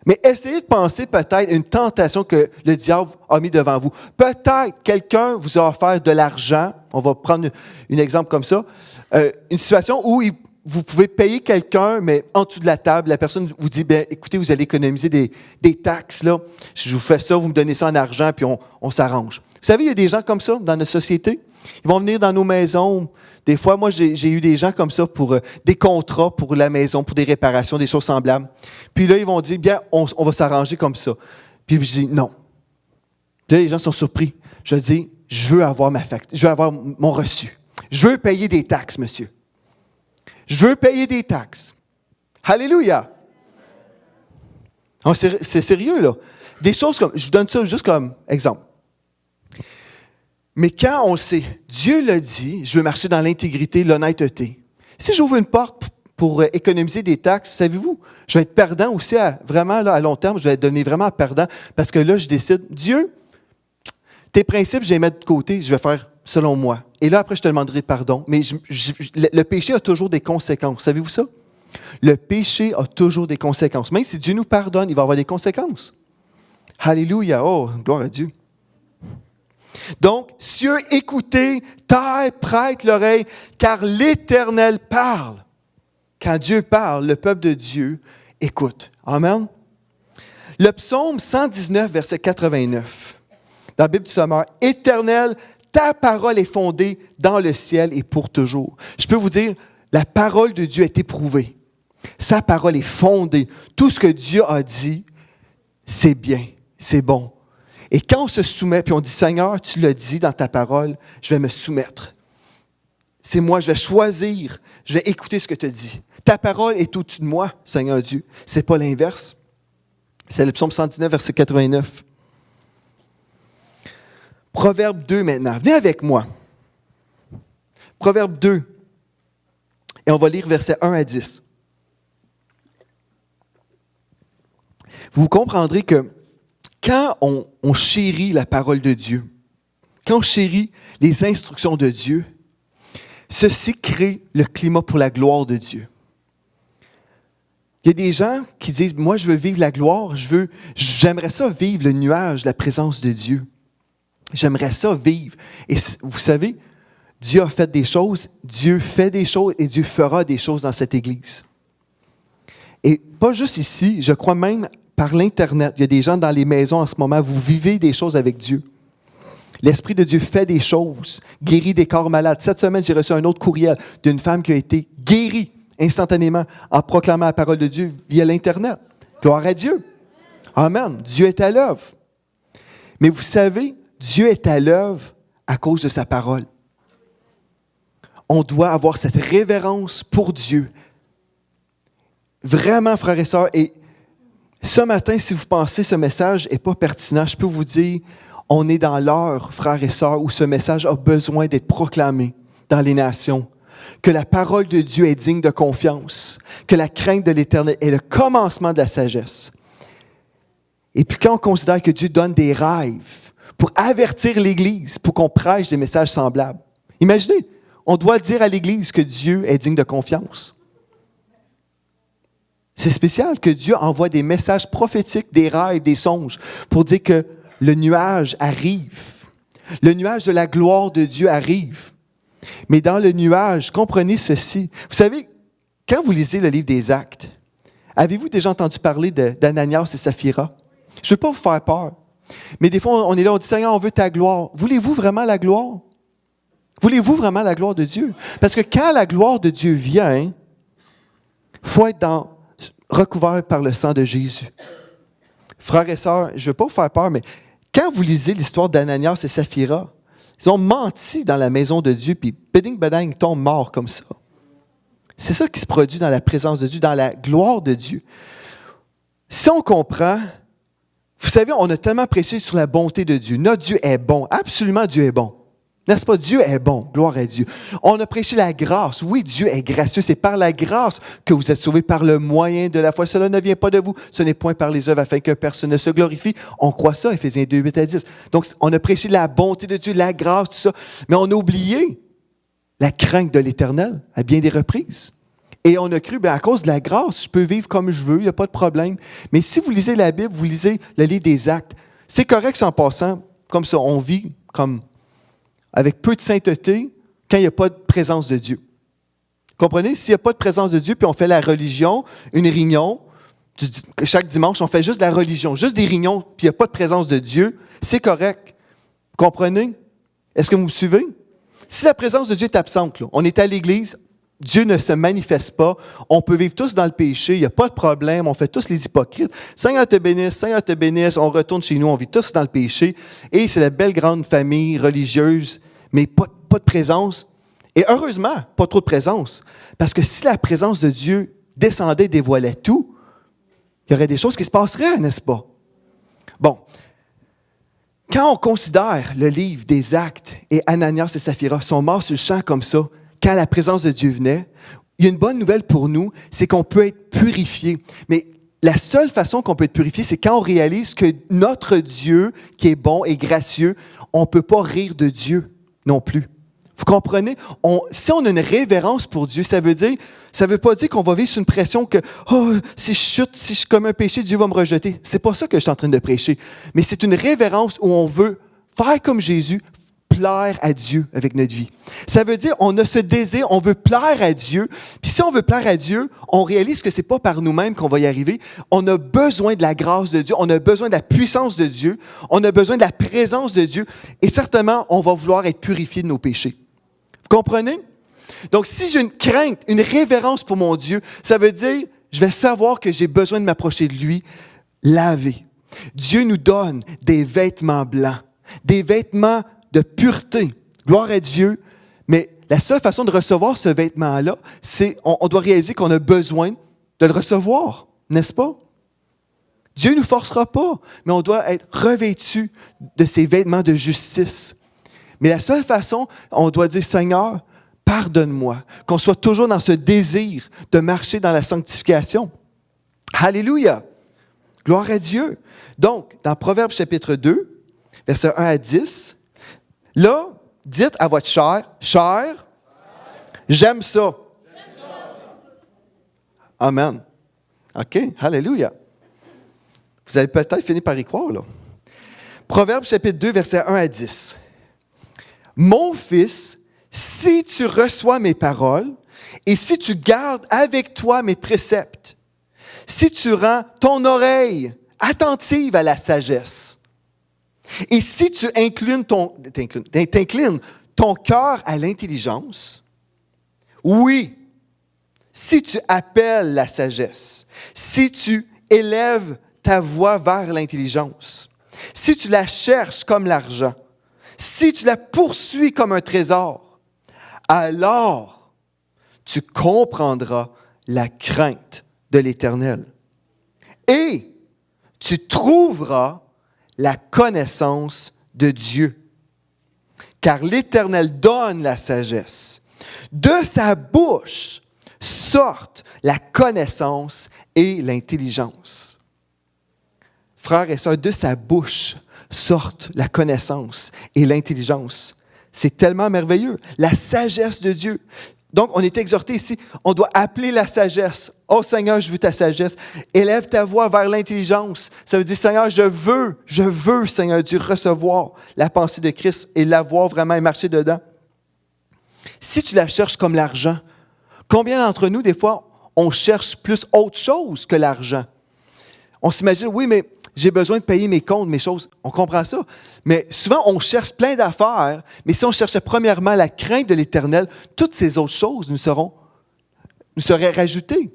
Mais essayez de penser peut-être à une tentation que le diable a mis devant vous. Peut-être quelqu'un vous a offert de l'argent. On va prendre un exemple comme ça. Une situation où vous pouvez payer quelqu'un, mais en dessous de la table, la personne vous dit, bien, écoutez, vous allez économiser des taxes, là. Je vous fais ça, vous me donnez ça en argent, puis on s'arrange. Vous savez, il y a des gens comme ça dans notre société. Ils vont venir dans nos maisons. Des fois, moi, j'ai eu des gens comme ça pour des contrats pour la maison, pour des réparations, des choses semblables. Puis là, ils vont dire, bien, on va s'arranger comme ça. Puis je dis, non. Puis là, les gens sont surpris. Je dis, je veux avoir je veux avoir mon reçu. Je veux payer des taxes, monsieur. Je veux payer des taxes. Alléluia! Oh, c'est sérieux, là. Des choses comme, je vous donne ça juste comme exemple. Mais quand on sait, Dieu l'a dit, je veux marcher dans l'intégrité, l'honnêteté. Si j'ouvre une porte pour économiser des taxes, savez-vous, je vais être perdant aussi, vraiment là, à long terme, je vais devenir vraiment perdant parce que là, je décide, Dieu, tes principes, je vais les mettre de côté, je vais faire selon moi. Et là, après, je te demanderai pardon. Mais le péché a toujours des conséquences. Savez-vous ça? Le péché a toujours des conséquences. Même si Dieu nous pardonne, il va avoir des conséquences. Alléluia! Oh, gloire à Dieu! Donc, cieux, écoutez, terre, prête l'oreille, car l'Éternel parle. Quand Dieu parle, le peuple de Dieu écoute. Amen. Le psaume 119, verset 89, dans la Bible du Sommeur, « Éternel, ta parole est fondée dans le ciel et pour toujours. » Je peux vous dire, la parole de Dieu est éprouvée. Sa parole est fondée. Tout ce que Dieu a dit, c'est bien, c'est bon. Et quand on se soumet, puis on dit, Seigneur, tu l'as dit dans ta parole, je vais me soumettre. C'est moi, je vais choisir, je vais écouter ce que tu dis. Ta parole est au-dessus de moi, Seigneur Dieu. Ce n'est pas l'inverse. C'est le psaume 119, verset 89. Proverbe 2 maintenant. Venez avec moi. Proverbe 2. Et on va lire versets 1 à 10. Vous comprendrez que quand on chérit la parole de Dieu, quand on chérit les instructions de Dieu, ceci crée le climat pour la gloire de Dieu. Il y a des gens qui disent, moi je veux vivre la gloire, j'aimerais ça vivre le nuage, la présence de Dieu. J'aimerais ça vivre. Et vous savez, Dieu a fait des choses, Dieu fait des choses et Dieu fera des choses dans cette Église. Et pas juste ici, je crois même par l'Internet. Il y a des gens dans les maisons en ce moment, vous vivez des choses avec Dieu. L'Esprit de Dieu fait des choses, guérit des corps malades. Cette semaine, j'ai reçu un autre courriel d'une femme qui a été guérie instantanément en proclamant la parole de Dieu via l'Internet. Gloire à Dieu. Amen. Dieu est à l'œuvre. Mais vous savez, Dieu est à l'œuvre à cause de sa parole. On doit avoir cette révérence pour Dieu. Vraiment, frères et sœurs, et ce matin, si vous pensez que ce message n'est pas pertinent, je peux vous dire, on est dans l'heure, frères et sœurs, où ce message a besoin d'être proclamé dans les nations. Que la parole de Dieu est digne de confiance, que la crainte de l'Éternel est le commencement de la sagesse. Et puis quand on considère que Dieu donne des rêves pour avertir l'Église, pour qu'on prêche des messages semblables. Imaginez, on doit dire à l'Église que Dieu est digne de confiance. C'est spécial que Dieu envoie des messages prophétiques, des rêves, des songes, pour dire que le nuage arrive. Le nuage de la gloire de Dieu arrive. Mais dans le nuage, comprenez ceci. Vous savez, quand vous lisez le livre des Actes, avez-vous déjà entendu parler d'Ananias et Saphira? Je ne veux pas vous faire peur. Mais des fois, on est là, on dit, Seigneur, on veut ta gloire. Voulez-vous vraiment la gloire? Voulez-vous vraiment la gloire de Dieu? Parce que quand la gloire de Dieu vient, il faut être recouvert par le sang de Jésus. Frères et sœurs, je ne veux pas vous faire peur, mais quand vous lisez l'histoire d'Ananias et Saphira, ils ont menti dans la maison de Dieu, puis beding bedang, ils tombent morts comme ça. C'est ça qui se produit dans la présence de Dieu, dans la gloire de Dieu. Si on comprend, vous savez, on a tellement prêché sur la bonté de Dieu. Notre Dieu est bon. Absolument, Dieu est bon. N'est-ce pas? Dieu est bon. Gloire à Dieu. On a prêché la grâce. Oui, Dieu est gracieux. C'est par la grâce que vous êtes sauvés par le moyen de la foi. Cela ne vient pas de vous. Ce n'est point par les œuvres afin que personne ne se glorifie. On croit ça, Éphésiens 2, 8 à 10. Donc, on a prêché la bonté de Dieu, la grâce, tout ça. Mais on a oublié la crainte de l'Éternel à bien des reprises. Et on a cru, à cause de la grâce, je peux vivre comme je veux, il n'y a pas de problème. Mais si vous lisez la Bible, vous lisez le livre des Actes, c'est correct en passant, comme ça, on vit comme avec peu de sainteté quand il n'y a pas de présence de Dieu. Comprenez? S'il n'y a pas de présence de Dieu, puis on fait la religion, une réunion, chaque dimanche, on fait juste la religion, juste des réunions, puis il n'y a pas de présence de Dieu, c'est correct. Comprenez? Est-ce que vous me suivez? Si la présence de Dieu est absente, là, on est à l'église, Dieu ne se manifeste pas, on peut vivre tous dans le péché, il n'y a pas de problème, on fait tous les hypocrites. Seigneur te bénisse, on retourne chez nous, on vit tous dans le péché, et c'est la belle grande famille religieuse, mais pas de présence. Et heureusement, pas trop de présence, parce que si la présence de Dieu descendait et dévoilait tout, il y aurait des choses qui se passeraient, n'est-ce pas? Bon, quand on considère le livre des Actes et Ananias et Saphira sont morts sur le champ comme ça, quand la présence de Dieu venait, il y a une bonne nouvelle pour nous, c'est qu'on peut être purifié. Mais la seule façon qu'on peut être purifié, c'est quand on réalise que notre Dieu, qui est bon et gracieux, on ne peut pas rire de Dieu non plus. Vous comprenez? Si on a une révérence pour Dieu, ça veut pas dire qu'on va vivre sous une pression que si je chute, si je commets un péché, Dieu va me rejeter. C'est pas ça que je suis en train de prêcher. Mais c'est une révérence où on veut faire comme Jésus, plaire à Dieu avec notre vie. Ça veut dire on a ce désir, on veut plaire à Dieu. Puis si on veut plaire à Dieu, on réalise que c'est pas par nous-mêmes qu'on va y arriver. On a besoin de la grâce de Dieu, on a besoin de la puissance de Dieu, on a besoin de la présence de Dieu. Et certainement, on va vouloir être purifié de nos péchés. Vous comprenez? Donc, si j'ai une crainte, une révérence pour mon Dieu, ça veut dire, je vais savoir que j'ai besoin de m'approcher de lui, laver. Dieu nous donne des vêtements blancs, des vêtements de pureté. Gloire à Dieu. Mais la seule façon de recevoir ce vêtement-là, c'est on doit réaliser qu'on a besoin de le recevoir, n'est-ce pas? Dieu ne nous forcera pas, mais on doit être revêtu de ces vêtements de justice. Mais la seule façon, on doit dire, Seigneur, pardonne-moi, qu'on soit toujours dans ce désir de marcher dans la sanctification. Alléluia! Gloire à Dieu! Donc, dans Proverbes chapitre 2, versets 1 à 10, là, dites à votre chair, chair, j'aime ça. Amen. OK, alléluia. Vous allez peut-être finir par y croire, là. Proverbes chapitre 2, versets 1 à 10. Mon fils, si tu reçois mes paroles et si tu gardes avec toi mes préceptes, si tu rends ton oreille attentive à la sagesse, et si tu t'inclines ton cœur à l'intelligence, oui, si tu appelles la sagesse, si tu élèves ta voix vers l'intelligence, si tu la cherches comme l'argent, si tu la poursuis comme un trésor, alors tu comprendras la crainte de l'Éternel et tu trouveras la connaissance de Dieu. Car l'Éternel donne la sagesse. De sa bouche sortent la connaissance et l'intelligence. Frères et sœurs, de sa bouche sortent la connaissance et l'intelligence. C'est tellement merveilleux. La sagesse de Dieu. Donc, on est exhorté ici, on doit appeler la sagesse. Oh Seigneur, je veux ta sagesse. Élève ta voix vers l'intelligence. Ça veut dire, Seigneur, je veux, Seigneur Dieu, recevoir la pensée de Christ et la voir vraiment et marcher dedans. Si tu la cherches comme l'argent, combien d'entre nous, des fois, on cherche plus autre chose que l'argent? On s'imagine, oui, mais j'ai besoin de payer mes comptes, mes choses. On comprend ça. Mais souvent, on cherche plein d'affaires, mais si on cherchait premièrement la crainte de l'Éternel, toutes ces autres choses nous seraient rajoutées.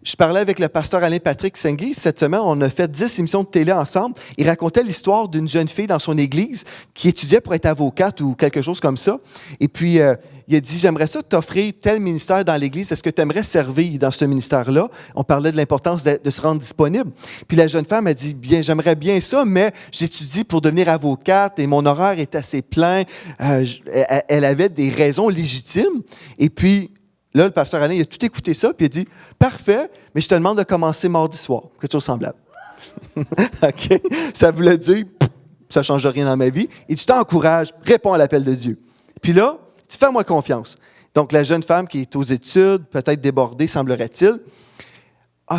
Je parlais avec le pasteur Alain Patrick Sengui. Cette semaine, on a fait 10 émissions de télé ensemble. Il racontait l'histoire d'une jeune fille dans son église qui étudiait pour être avocate ou quelque chose comme ça. Et puis, il a dit, j'aimerais ça t'offrir tel ministère dans l'église. Est-ce que tu aimerais servir dans ce ministère-là? On parlait de l'importance de se rendre disponible. Puis la jeune femme a dit, bien, j'aimerais bien ça, mais j'étudie pour devenir avocate et mon horaire est assez plein. Elle avait des raisons légitimes. Et puis, là, le pasteur Alain, il a tout écouté ça, puis il a dit, parfait, mais je te demande de commencer mardi soir. Quelque chose de semblable. OK? Ça voulait dire, ça ne change rien dans ma vie. Il dit, je t'encourage, réponds à l'appel de Dieu. Puis là, tu fais-moi confiance. Donc, la jeune femme qui est aux études, peut-être débordée, semblerait-il,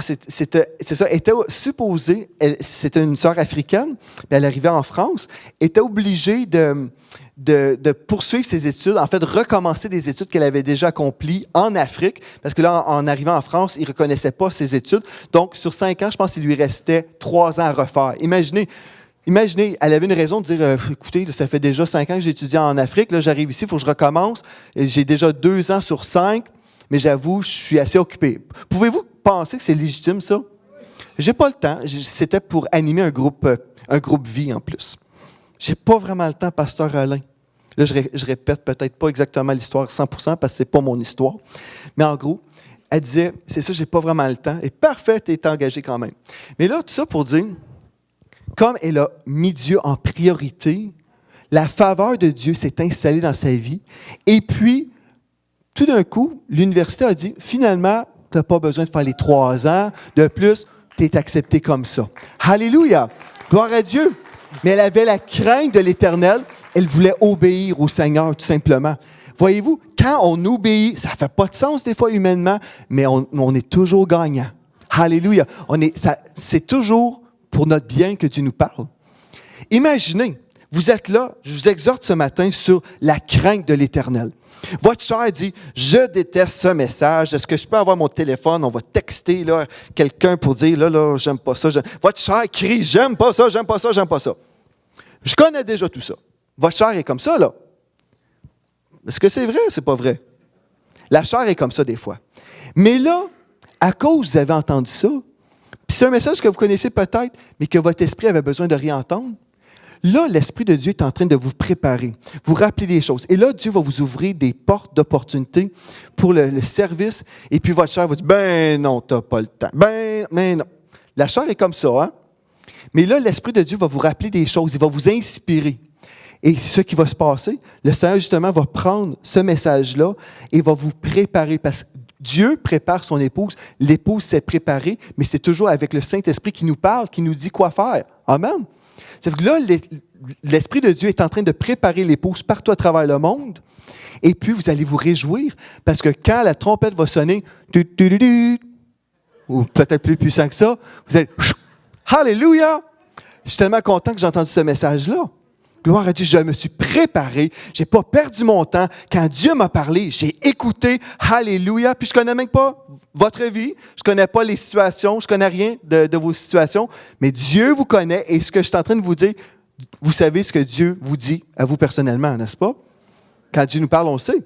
c'est ça, était supposée, c'était une sœur africaine, mais elle arrivait en France, était obligée de poursuivre ses études, en fait, de recommencer des études qu'elle avait déjà accomplies en Afrique, parce que là, en arrivant en France, il ne reconnaissait pas ses études. Donc, sur 5 ans, je pense qu'il lui restait 3 ans à refaire. Imaginez, elle avait une raison de dire, écoutez, ça fait déjà 5 ans que j'étudie en Afrique, là, j'arrive ici, il faut que je recommence. J'ai déjà 2 ans sur 5, mais j'avoue, je suis assez occupé. Pouvez-vous penser que c'est légitime, ça? J'ai pas le temps. C'était pour animer un groupe vie en plus. J'ai pas vraiment le temps, pasteur Alain. Là, je répète peut-être pas exactement l'histoire 100% parce que c'est pas mon histoire. Mais en gros, elle disait, c'est ça, j'ai pas vraiment le temps. Et parfait, tu es engagé quand même. Mais là, tout ça pour dire, comme elle a mis Dieu en priorité, la faveur de Dieu s'est installée dans sa vie. Et puis, tout d'un coup, l'université a dit, finalement, tu n'as pas besoin de faire les 3 ans. De plus, tu es accepté comme ça. Alléluia! Gloire à Dieu! Mais elle avait la crainte de l'Éternel. Elle voulait obéir au Seigneur, tout simplement. Voyez-vous, quand on obéit, ça ne fait pas de sens des fois humainement, mais on est toujours gagnant. Alléluia! C'est toujours pour notre bien que Dieu nous parle. Imaginez, vous êtes là, je vous exhorte ce matin sur la crainte de l'Éternel. Votre chair dit, je déteste ce message. Est-ce que je peux avoir mon téléphone? On va texter là, quelqu'un pour dire, là, j'aime pas ça. Votre chair crie, j'aime pas ça, j'aime pas ça, j'aime pas ça. Je connais déjà tout ça. Votre chair est comme ça, là. Est-ce que c'est vrai ou c'est pas vrai? La chair est comme ça des fois. Mais là, à cause vous avez entendu ça, puis c'est un message que vous connaissez peut-être, mais que votre esprit avait besoin de réentendre, là, l'Esprit de Dieu est en train de vous préparer, vous rappeler des choses. Et là, Dieu va vous ouvrir des portes d'opportunité pour le service. Et puis votre chair va dire, ben non, tu n'as pas le temps. Ben non. La chair est comme ça, hein? Mais là, l'Esprit de Dieu va vous rappeler des choses, il va vous inspirer. Et ce qui va se passer, le Seigneur, justement, va prendre ce message-là et va vous préparer. Parce que Dieu prépare son épouse, l'épouse s'est préparée, mais c'est toujours avec le Saint-Esprit qui nous parle, qui nous dit quoi faire. Amen. C'est que là, l'Esprit de Dieu est en train de préparer l'épouse partout à travers le monde. Et puis, vous allez vous réjouir parce que quand la trompette va sonner, ou peut-être plus puissant que ça, vous allez, Alléluia! Je suis tellement content que j'ai entendu ce message-là. Gloire à Dieu, je me suis préparé. Je n'ai pas perdu mon temps. Quand Dieu m'a parlé, j'ai écouté. Alléluia! Puis je ne connais même pas votre vie. Je ne connais pas les situations. Je ne connais rien de vos situations. Mais Dieu vous connaît. Et ce que je suis en train de vous dire, vous savez ce que Dieu vous dit à vous personnellement, n'est-ce pas? Quand Dieu nous parle, on le sait.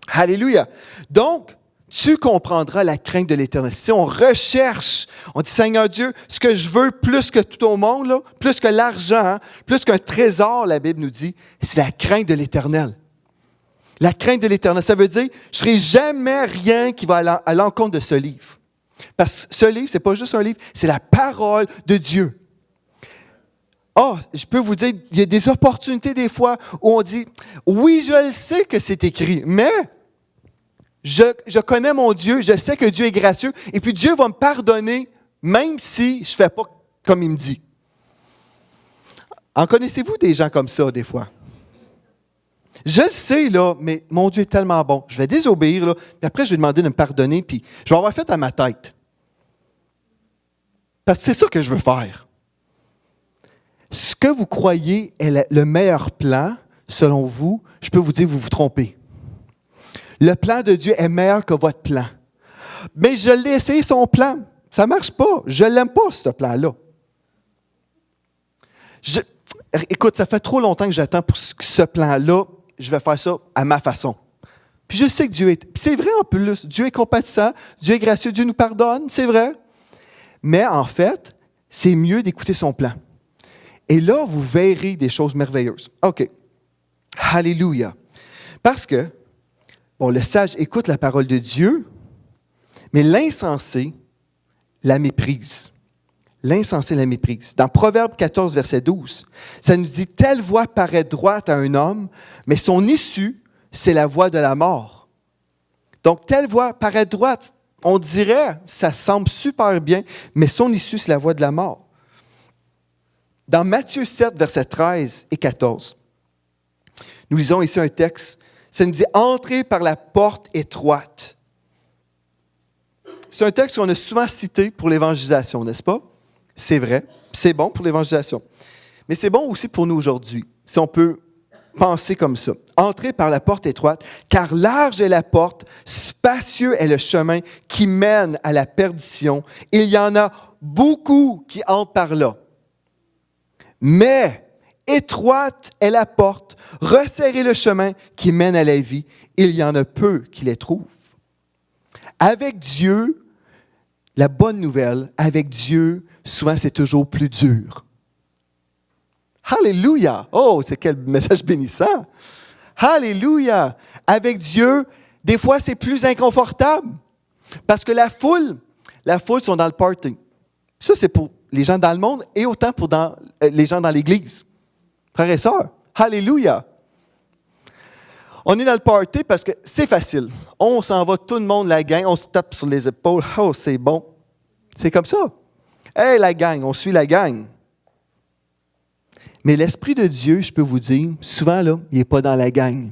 Alléluia! Donc, tu comprendras la crainte de l'Éternel. Si on recherche, on dit, Seigneur Dieu, ce que je veux plus que tout au monde, là, plus que l'argent, hein, plus qu'un trésor, la Bible nous dit, c'est la crainte de l'Éternel. La crainte de l'Éternel, ça veut dire, je ne ferai jamais rien qui va à l'encontre de ce livre. Parce que ce livre, ce n'est pas juste un livre, c'est la parole de Dieu. Je peux vous dire, il y a des opportunités des fois où on dit, oui, je le sais que c'est écrit, mais je connais mon Dieu, je sais que Dieu est gracieux, et puis Dieu va me pardonner, même si je ne fais pas comme il me dit. En connaissez-vous des gens comme ça, des fois? Je le sais, là, mais mon Dieu est tellement bon. Je vais désobéir, là, puis après, je vais demander de me pardonner, puis je vais avoir fait à ma tête. Parce que c'est ça que je veux faire. Ce que vous croyez est le meilleur plan, selon vous, je peux vous dire, vous vous trompez. Le plan de Dieu est meilleur que votre plan. Mais je l'ai essayé, son plan. Ça ne marche pas. Je ne l'aime pas, ce plan-là. Écoute, ça fait trop longtemps que j'attends pour ce plan-là. Je vais faire ça à ma façon. Puis je sais que Dieu est... C'est vrai en plus, Dieu est compatissant, Dieu est gracieux, Dieu nous pardonne, c'est vrai. Mais en fait, c'est mieux d'écouter son plan. Et là, vous verrez des choses merveilleuses. OK. Alléluia. Parce que, le sage écoute la parole de Dieu, mais l'insensé la méprise. L'insensé la méprise. Dans Proverbe 14, verset 12, ça nous dit « Telle voie paraît droite à un homme, mais son issue, c'est la voie de la mort. » Donc, telle voie paraît droite, on dirait, ça semble super bien, mais son issue, c'est la voie de la mort. Dans Matthieu 7, versets 13 et 14, nous lisons ici un texte, ça nous dit « Entrez par la porte étroite. » C'est un texte qu'on a souvent cité pour l'évangélisation, n'est-ce pas? C'est vrai, c'est bon pour l'évangélisation. Mais c'est bon aussi pour nous aujourd'hui, si on peut penser comme ça. Entrez par la porte étroite, car large est la porte, spacieux est le chemin qui mène à la perdition. Il y en a beaucoup qui entrent par là. Mais étroite est la porte, resserrez le chemin qui mène à la vie. Il y en a peu qui les trouvent. Avec Dieu, la bonne nouvelle, avec Dieu, souvent c'est toujours plus dur. Alléluia! Oh, c'est quel message bénissant! Alléluia! Avec Dieu, des fois c'est plus inconfortable. Parce que la foule sont dans le party. Ça, c'est pour les gens dans le monde et autant pour les gens dans l'Église. Frères et sœurs, alléluia! On est dans le party parce que c'est facile. On s'en va, tout le monde, la gang, on se tape sur les épaules. Oh, c'est bon. C'est comme ça. Hey, la gang, on suit la gang. Mais l'Esprit de Dieu, je peux vous dire, souvent, là, il n'est pas dans la gang.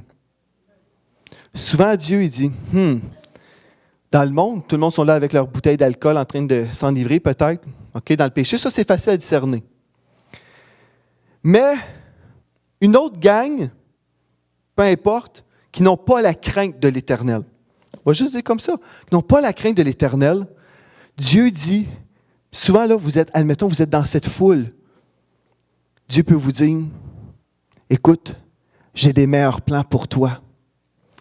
Souvent, Dieu, il dit, dans le monde, tout le monde sont là avec leur bouteille d'alcool en train de s'enivrer peut-être. OK, dans le péché, ça, c'est facile à discerner. Mais une autre gang, peu importe, qui n'ont pas la crainte de l'Éternel. On va juste dire comme ça, qui n'ont pas la crainte de l'Éternel. Dieu dit, souvent là, admettons, vous êtes dans cette foule. Dieu peut vous dire, écoute, j'ai des meilleurs plans pour toi.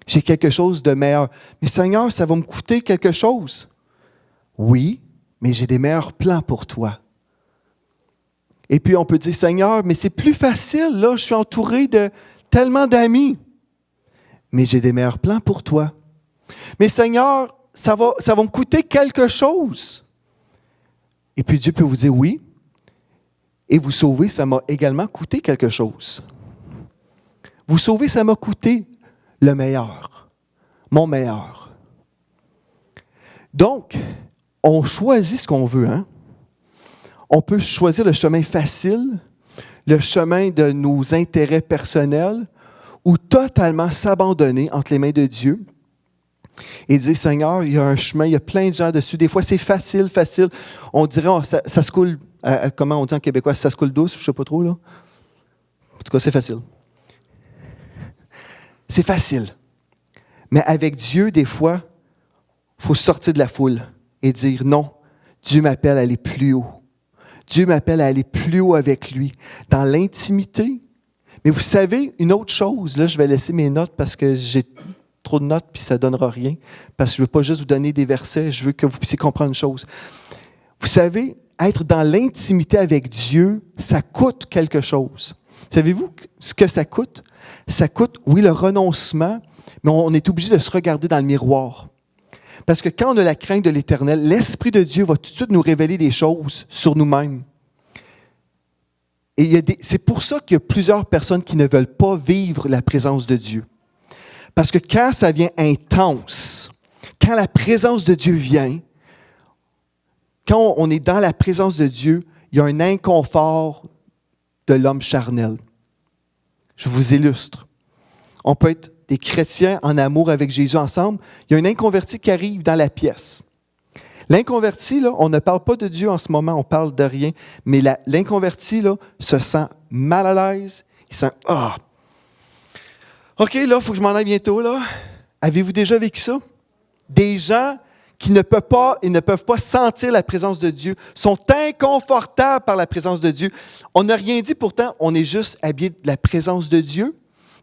J'ai quelque chose de meilleur. Mais Seigneur, ça va me coûter quelque chose. Oui, mais j'ai des meilleurs plans pour toi. Et puis on peut dire, Seigneur, mais c'est plus facile, là, je suis entouré de tellement d'amis. Mais j'ai des meilleurs plans pour toi. Mais Seigneur, ça va me coûter quelque chose. Et puis Dieu peut vous dire oui. Et vous sauver, ça m'a également coûté quelque chose. Vous sauver, ça m'a coûté le meilleur, mon meilleur. Donc, on choisit ce qu'on veut, hein? On peut choisir le chemin facile, le chemin de nos intérêts personnels, ou totalement s'abandonner entre les mains de Dieu et dire, Seigneur, il y a un chemin, il y a plein de gens dessus. Des fois, c'est facile. On dirait, ça se coule, comment on dit en québécois, ça se coule douce, je ne sais pas trop, là. En tout cas, c'est facile. C'est facile. Mais avec Dieu, des fois, il faut sortir de la foule et dire, non, Dieu m'appelle à aller plus haut. Dieu m'appelle à aller plus haut avec lui, dans l'intimité. Mais vous savez, une autre chose, là, je vais laisser mes notes parce que j'ai trop de notes puis ça ne donnera rien, parce que je ne veux pas juste vous donner des versets, je veux que vous puissiez comprendre une chose. Vous savez, être dans l'intimité avec Dieu, ça coûte quelque chose. Savez-vous ce que ça coûte? Ça coûte, oui, le renoncement, mais on est obligé de se regarder dans le miroir. Parce que quand on a la crainte de l'Éternel, l'Esprit de Dieu va tout de suite nous révéler des choses sur nous-mêmes. Et c'est pour ça qu'il y a plusieurs personnes qui ne veulent pas vivre la présence de Dieu. Parce que quand ça vient intense, quand la présence de Dieu vient, quand on est dans la présence de Dieu, il y a un inconfort de l'homme charnel. Je vous illustre. On peut être des chrétiens en amour avec Jésus ensemble. Il y a un inconverti qui arrive dans la pièce. L'inconverti, là, on ne parle pas de Dieu en ce moment, on parle de rien, mais l'inconverti là, se sent mal à l'aise, il sent « Ah! OK, là, il faut que je m'en aille bientôt. » là. Avez-vous déjà vécu ça? Des gens qui ne peuvent pas sentir la présence de Dieu, sont inconfortables par la présence de Dieu. On n'a rien dit pourtant, on est juste habillé de la présence de Dieu.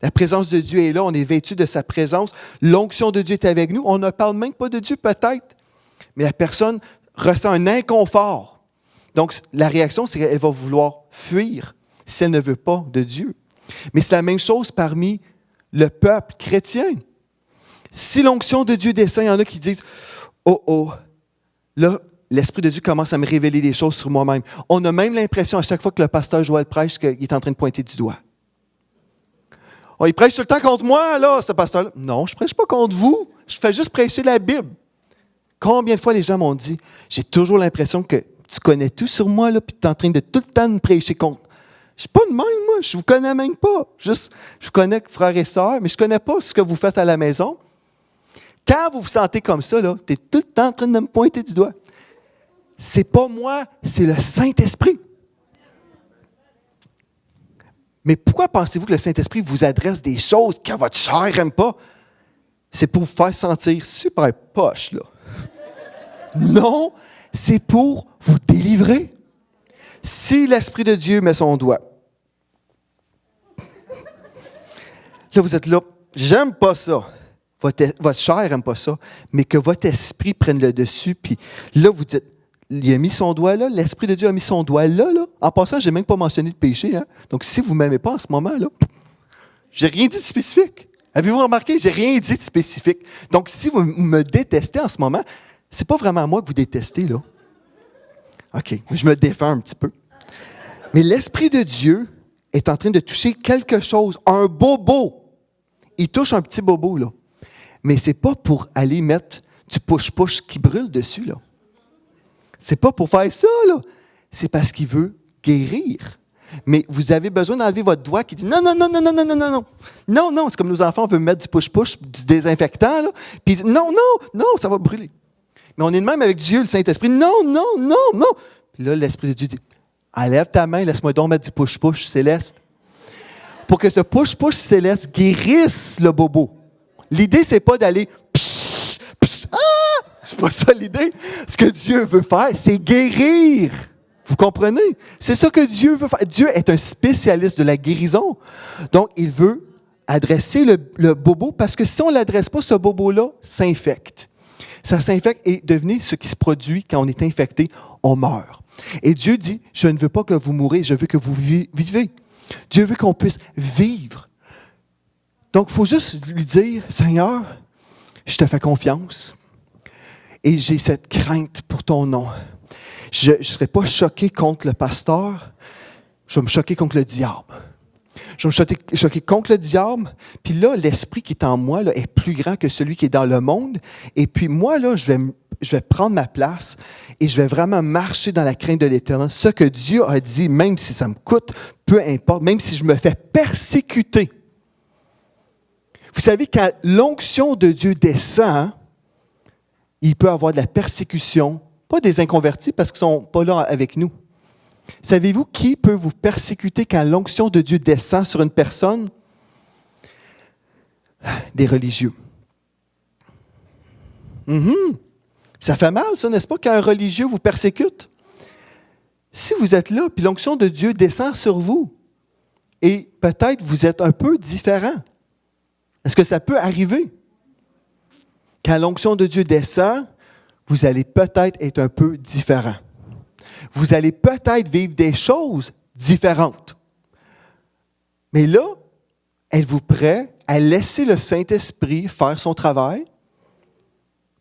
La présence de Dieu est là, on est vêtu de sa présence. L'onction de Dieu est avec nous. On ne parle même pas de Dieu peut-être, mais la personne ressent un inconfort. Donc, la réaction, c'est qu'elle va vouloir fuir si elle ne veut pas de Dieu. Mais c'est la même chose parmi le peuple chrétien. Si l'onction de Dieu descend, il y en a qui disent « Oh, là, l'Esprit de Dieu commence à me révéler des choses sur moi-même. » On a même l'impression, à chaque fois que le pasteur Joël prêche, qu'il est en train de pointer du doigt. Oh, il prêche tout le temps contre moi, là, ce pasteur-là. Non, je ne prêche pas contre vous. Je fais juste prêcher la Bible. Combien de fois les gens m'ont dit « J'ai toujours l'impression que tu connais tout sur moi, là, puis tu es en train de tout le temps me prêcher contre. » Je ne suis pas de même, moi. Je ne vous connais même pas. Juste, je vous connais frères et sœurs, mais je ne connais pas ce que vous faites à la maison. Quand vous vous sentez comme ça, tu es tout le temps en train de me pointer du doigt. Ce n'est pas moi, c'est le Saint-Esprit. Mais pourquoi pensez-vous que le Saint-Esprit vous adresse des choses que votre chair n'aime pas? C'est pour vous faire sentir super poche, là. Non, c'est pour vous délivrer. Si l'Esprit de Dieu met son doigt, là, vous êtes là, j'aime pas ça. Votre chair n'aime pas ça, mais que votre esprit prenne le dessus, puis là, vous dites, il a mis son doigt là, l'Esprit de Dieu a mis son doigt là. En passant, je n'ai même pas mentionné de péché. Hein? Donc, si vous ne m'aimez pas en ce moment, là, j'ai rien dit de spécifique. Avez-vous remarqué? J'ai rien dit de spécifique. Donc, si vous me détestez en ce moment, c'est pas vraiment moi que vous détestez, là. OK, je me défends un petit peu. Mais l'Esprit de Dieu est en train de toucher quelque chose, un bobo. Il touche un petit bobo, là. Mais ce n'est pas pour aller mettre du push-push qui brûle dessus, là. C'est pas pour faire ça, là. C'est parce qu'il veut guérir. Mais vous avez besoin d'enlever votre doigt qui dit non, non, non, non, non, non, non, non, non. Non, non, c'est comme nos enfants, on veut mettre du push-push, du désinfectant, là. Puis non, non, non, ça va brûler. Mais on est de même avec Dieu, le Saint-Esprit. Non, non, non, non. Puis là, l'Esprit de Dieu dit, enlève ta main, laisse-moi donc mettre du push-push céleste. Pour que ce push-push céleste guérisse le bobo. L'idée, c'est pas d'aller pss, pss, ah! C'est pas ça l'idée. Ce que Dieu veut faire, c'est guérir. Vous comprenez? C'est ça que Dieu veut faire. Dieu est un spécialiste de la guérison. Donc, il veut adresser le bobo parce que si on ne l'adresse pas, ce bobo-là s'infecte. Ça s'infecte et devenez ce qui se produit quand on est infecté, on meurt. Et Dieu dit, je ne veux pas que vous mourrez, je veux que vous vivez. Dieu veut qu'on puisse vivre. Donc, il faut juste lui dire, Seigneur, je te fais confiance et j'ai cette crainte pour ton nom. Je ne serai pas choqué contre le pasteur, je vais me choquer contre le diable. Je vais me choquer contre le diable. Puis là, l'esprit qui est en moi là, est plus grand que celui qui est dans le monde. Et puis moi, là, je vais prendre ma place et je vais vraiment marcher dans la crainte de l'Éternel. Ce que Dieu a dit, même si ça me coûte, peu importe, même si je me fais persécuter. Vous savez, quand l'onction de Dieu descend, il peut y avoir de la persécution, pas des inconvertis parce qu'ils ne sont pas là avec nous. Savez-vous qui peut vous persécuter quand l'onction de Dieu descend sur une personne? Des religieux. Ça fait mal, ça, n'est-ce pas, quand un religieux vous persécute? Si vous êtes là, puis l'onction de Dieu descend sur vous, et peut-être vous êtes un peu différent. Est-ce que ça peut arriver? Quand l'onction de Dieu descend, vous allez peut-être être un peu différent. Vous allez peut-être vivre des choses différentes. Mais là, êtes-vous prêt à laisser le Saint-Esprit faire son travail?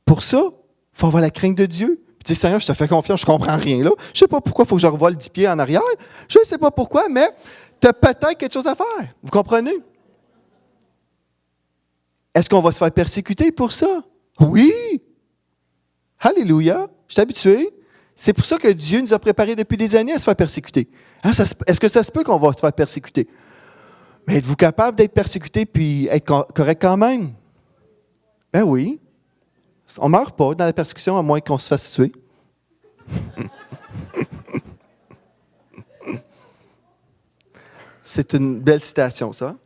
Pour ça, il faut avoir la crainte de Dieu. Tu dis, Seigneur, je te fais confiance, je ne comprends rien là. Je ne sais pas pourquoi il faut que je revole 10 pieds en arrière. Je ne sais pas pourquoi, mais tu as peut-être quelque chose à faire. Vous comprenez? Est-ce qu'on va se faire persécuter pour ça? Oui! Alléluia! Je suis habitué. C'est pour ça que Dieu nous a préparés depuis des années à se faire persécuter. Hein, est-ce que ça se peut qu'on va se faire persécuter? Mais êtes-vous capable d'être persécuté puis être correct quand même? Ben oui. On ne meurt pas dans la persécution à moins qu'on se fasse tuer. C'est une belle citation, ça.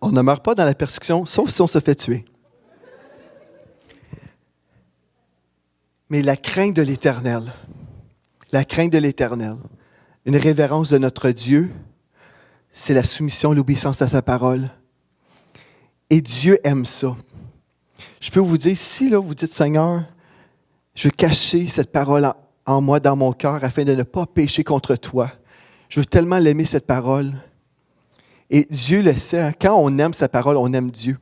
On ne meurt pas dans la persécution, sauf si on se fait tuer. Mais la crainte de l'Éternel, une révérence de notre Dieu, c'est la soumission, l'obéissance à sa parole. Et Dieu aime ça. Je peux vous dire, si là, vous dites, Seigneur, je veux cacher cette parole en moi, dans mon cœur, afin de ne pas pécher contre toi. Je veux tellement l'aimer, cette parole. Et Dieu le sait, hein, quand on aime sa parole, on aime Dieu.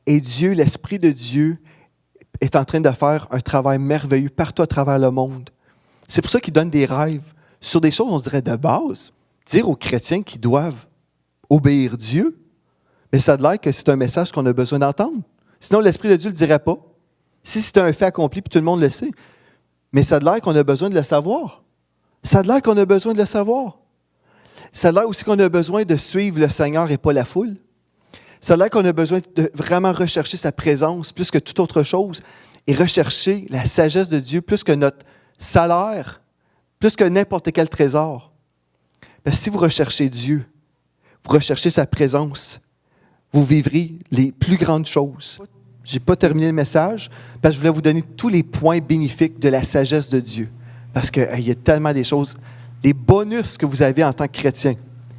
Et Dieu, l'Esprit de Dieu, est en train de faire un travail merveilleux partout à travers le monde. C'est pour ça qu'il donne des rêves sur des choses, on dirait, de base. Dire aux chrétiens qu'ils doivent obéir Dieu, mais ça a l'air que c'est un message qu'on a besoin d'entendre. Sinon, l'Esprit de Dieu ne le dirait pas. Si c'était un fait accompli, puis tout le monde le sait. Mais ça a l'air qu'on a besoin de le savoir. Ça a l'air qu'on a besoin de le savoir. Ça a l'air aussi qu'on a besoin de suivre le Seigneur et pas la foule. Ça a l'air qu'on a besoin de vraiment rechercher sa présence plus que toute autre chose et rechercher la sagesse de Dieu plus que notre salaire, plus que n'importe quel trésor. Parce que si vous recherchez Dieu, vous recherchez sa présence, vous vivrez les plus grandes choses. Je n'ai pas terminé le message parce que je voulais vous donner tous les points bénéfiques de la sagesse de Dieu. Parce qu'il y a tellement des choses, des bonus que vous avez en tant que chrétien,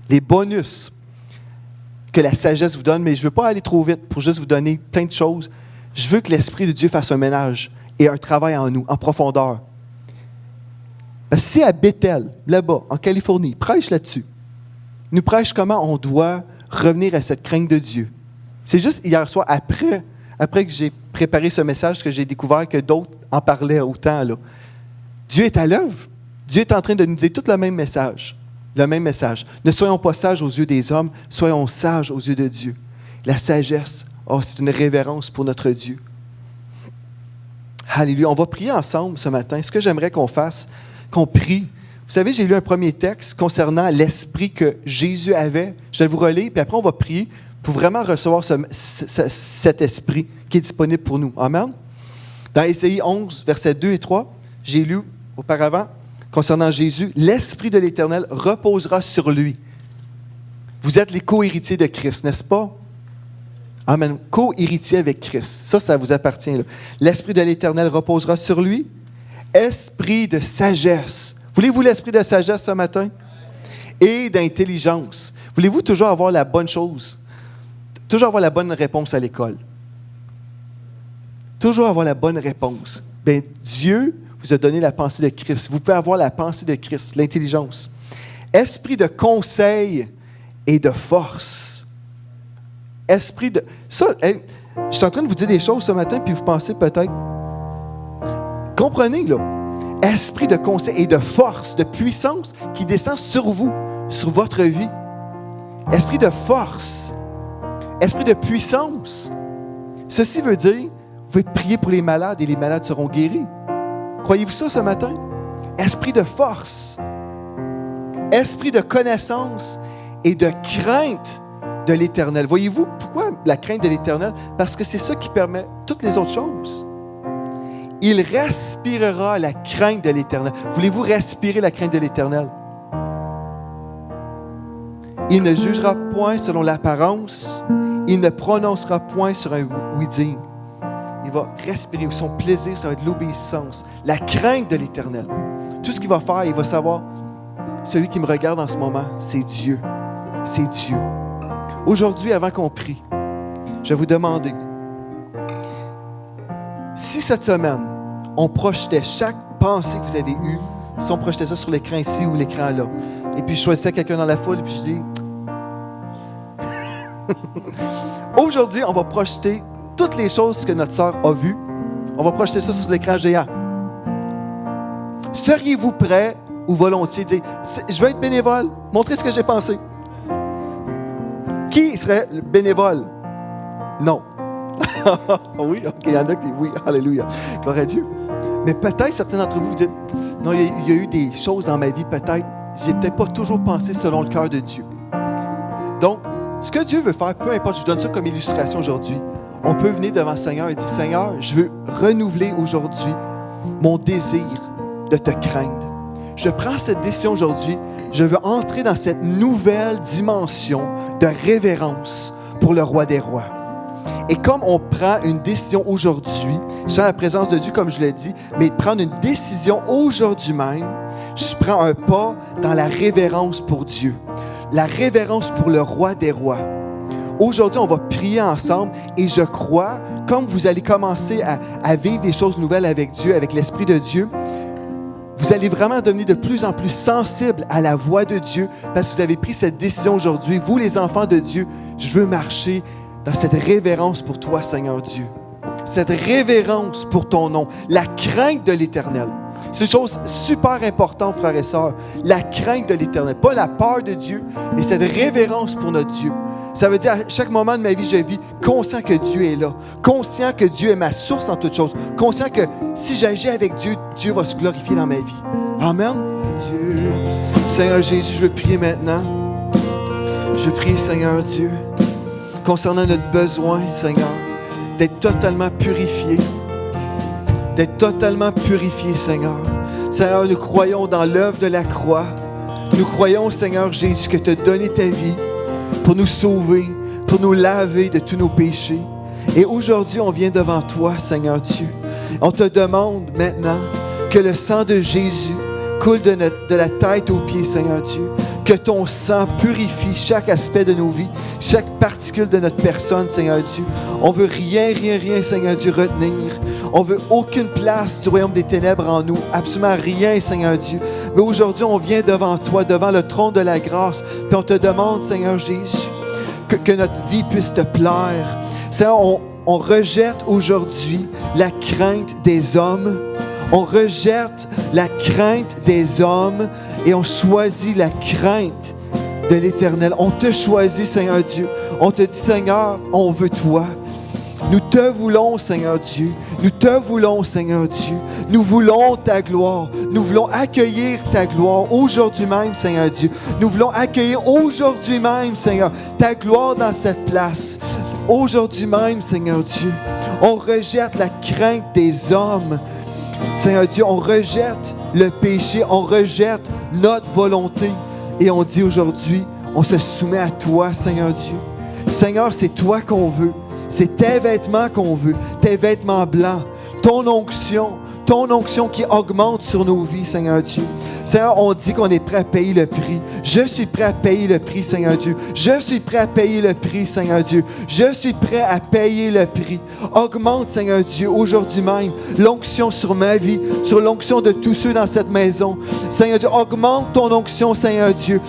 des bonus que la sagesse vous donne, mais je ne veux pas aller trop vite pour juste vous donner plein de choses. Je veux que l'Esprit de Dieu fasse un ménage et un travail en nous, en profondeur. Parce que si à Bethel, là-bas, en Californie, prêche là-dessus, nous prêche comment on doit revenir à cette crainte de Dieu. C'est juste hier soir, après que j'ai préparé ce message, que j'ai découvert que d'autres en parlaient autant. Là. Dieu est à l'œuvre. Dieu est en train de nous dire tout le même message. Le même message. Ne soyons pas sages aux yeux des hommes, soyons sages aux yeux de Dieu. La sagesse, c'est une révérence pour notre Dieu. Alléluia. On va prier ensemble ce matin. Ce que j'aimerais qu'on fasse, qu'on prie. Vous savez, j'ai lu un premier texte concernant l'esprit que Jésus avait. Je vais vous relire, puis après on va prier pour vraiment recevoir cet esprit qui est disponible pour nous. Amen. Dans Ésaïe 11, versets 2 et 3, j'ai lu auparavant, concernant Jésus, l'Esprit de l'Éternel reposera sur lui. Vous êtes les co-héritiers de Christ, n'est-ce pas? Amen. Co-héritiers avec Christ. Ça vous appartient. Là. L'Esprit de l'Éternel reposera sur lui. Esprit de sagesse. Voulez-vous l'esprit de sagesse ce matin? Et d'intelligence. Voulez-vous toujours avoir la bonne chose? Toujours avoir la bonne réponse à l'école? Toujours avoir la bonne réponse. Bien, Dieu vous a donné la pensée de Christ. Vous pouvez avoir la pensée de Christ, l'intelligence. Esprit de conseil et de force. Esprit de... Ça, je suis en train de vous dire des choses ce matin, puis vous pensez peut-être... Comprenez, là. Esprit de conseil et de force, de puissance qui descend sur vous, sur votre vie. Esprit de force. Esprit de puissance. Ceci veut dire, vous pouvez prier pour les malades et les malades seront guéris. Croyez-vous ça ce matin? Esprit de force, esprit de connaissance et de crainte de l'Éternel. Voyez-vous pourquoi la crainte de l'Éternel? Parce que c'est ça qui permet toutes les autres choses. Il respirera la crainte de l'Éternel. Voulez-vous respirer la crainte de l'Éternel? Il ne jugera point selon l'apparence. Il ne prononcera point sur un oui-dire. Il va respirer. Son plaisir, ça va être l'obéissance, la crainte de l'Éternel. Tout ce qu'il va faire, il va savoir, celui qui me regarde en ce moment, c'est Dieu. C'est Dieu. Aujourd'hui, avant qu'on prie, je vais vous demander, si cette semaine, on projetait chaque pensée que vous avez eue, si on projetait ça sur l'écran ici ou l'écran là, et puis je choisissais quelqu'un dans la foule, et puis je dis, aujourd'hui, on va projeter toutes les choses que notre sœur a vues. On va projeter ça sur l'écran géant. Seriez-vous prêt ou volontiers dire, je veux être bénévole, montrez ce que j'ai pensé. Qui serait bénévole? Non. Oui, ok, il y en a qui, oui, alléluia, gloire à Dieu. Mais peut-être certains d'entre vous dites, non, il y a eu des choses dans ma vie, peut-être, j'ai peut-être pas toujours pensé selon le cœur de Dieu. Donc, ce que Dieu veut faire, peu importe, je donne ça comme illustration aujourd'hui, on peut venir devant le Seigneur et dire, Seigneur, je veux renouveler aujourd'hui mon désir de te craindre. Je prends cette décision aujourd'hui, je veux entrer dans cette nouvelle dimension de révérence pour le Roi des Rois. Et comme on prend une décision aujourd'hui, je sens la présence de Dieu comme je l'ai dit, mais prendre une décision aujourd'hui même, je prends un pas dans la révérence pour Dieu. la révérence pour le roi des rois. Aujourd'hui, on va prier ensemble et je crois, comme vous allez commencer à vivre des choses nouvelles avec Dieu, avec l'Esprit de Dieu, vous allez vraiment devenir de plus en plus sensible à la voix de Dieu parce que vous avez pris cette décision aujourd'hui. Vous, les enfants de Dieu, je veux marcher dans cette révérence pour toi, Seigneur Dieu. Cette révérence pour ton nom, la crainte de l'Éternel. C'est une chose super importante, frères et sœurs. La crainte de l'Éternel. Pas la peur de Dieu, mais cette révérence pour notre Dieu. Ça veut dire, à chaque moment de ma vie, je vis conscient que Dieu est là. Conscient que Dieu est ma source en toutes choses. Conscient que si j'agis avec Dieu, Dieu va se glorifier dans ma vie. Amen. Dieu. Seigneur Jésus, je veux prier maintenant. Je veux prier, Seigneur Dieu, concernant notre besoin, Seigneur, d'être totalement purifié. D'être totalement purifié, Seigneur. Seigneur, nous croyons dans l'œuvre de la croix. Nous croyons, Seigneur Jésus, que tu as donné ta vie pour nous sauver, pour nous laver de tous nos péchés. Et aujourd'hui, on vient devant toi, Seigneur Dieu. On te demande maintenant que le sang de Jésus coule de la tête aux pieds, Seigneur Dieu. Que ton sang purifie chaque aspect de nos vies, chaque particule de notre personne, Seigneur Dieu. On veut rien, Seigneur Dieu, retenir. On veut aucune place du royaume des ténèbres en nous. Absolument rien, Seigneur Dieu. Mais aujourd'hui, on vient devant toi, devant le trône de la grâce. Puis on te demande, Seigneur Jésus, que notre vie puisse te plaire. Seigneur, on rejette aujourd'hui la crainte des hommes. On rejette la crainte des hommes et on choisit la crainte de l'Éternel. On te choisit, Seigneur Dieu. On te dit, Seigneur, on veut toi. Nous te voulons, Seigneur Dieu. Nous te voulons, Seigneur Dieu. Nous voulons ta gloire. Nous voulons accueillir ta gloire aujourd'hui même, Seigneur Dieu. Nous voulons accueillir aujourd'hui même, Seigneur, ta gloire dans cette place. Aujourd'hui même, Seigneur Dieu, on rejette la crainte des hommes. Seigneur Dieu, on rejette le péché, on rejette notre volonté. Et on dit aujourd'hui, on se soumet à toi, Seigneur Dieu. Seigneur, c'est toi qu'on veut. C'est tes vêtements qu'on veut, tes vêtements blancs, ton onction qui augmente sur nos vies, Seigneur Dieu. Seigneur, on dit qu'on est prêt à payer le prix. Je suis prêt à payer le prix, Seigneur Dieu. Je suis prêt à payer le prix, Seigneur Dieu. Je suis prêt à payer le prix. Augmente, Seigneur Dieu, aujourd'hui même, l'onction sur ma vie, sur l'onction de tous ceux dans cette maison. Seigneur Dieu, augmente ton onction, Seigneur Dieu,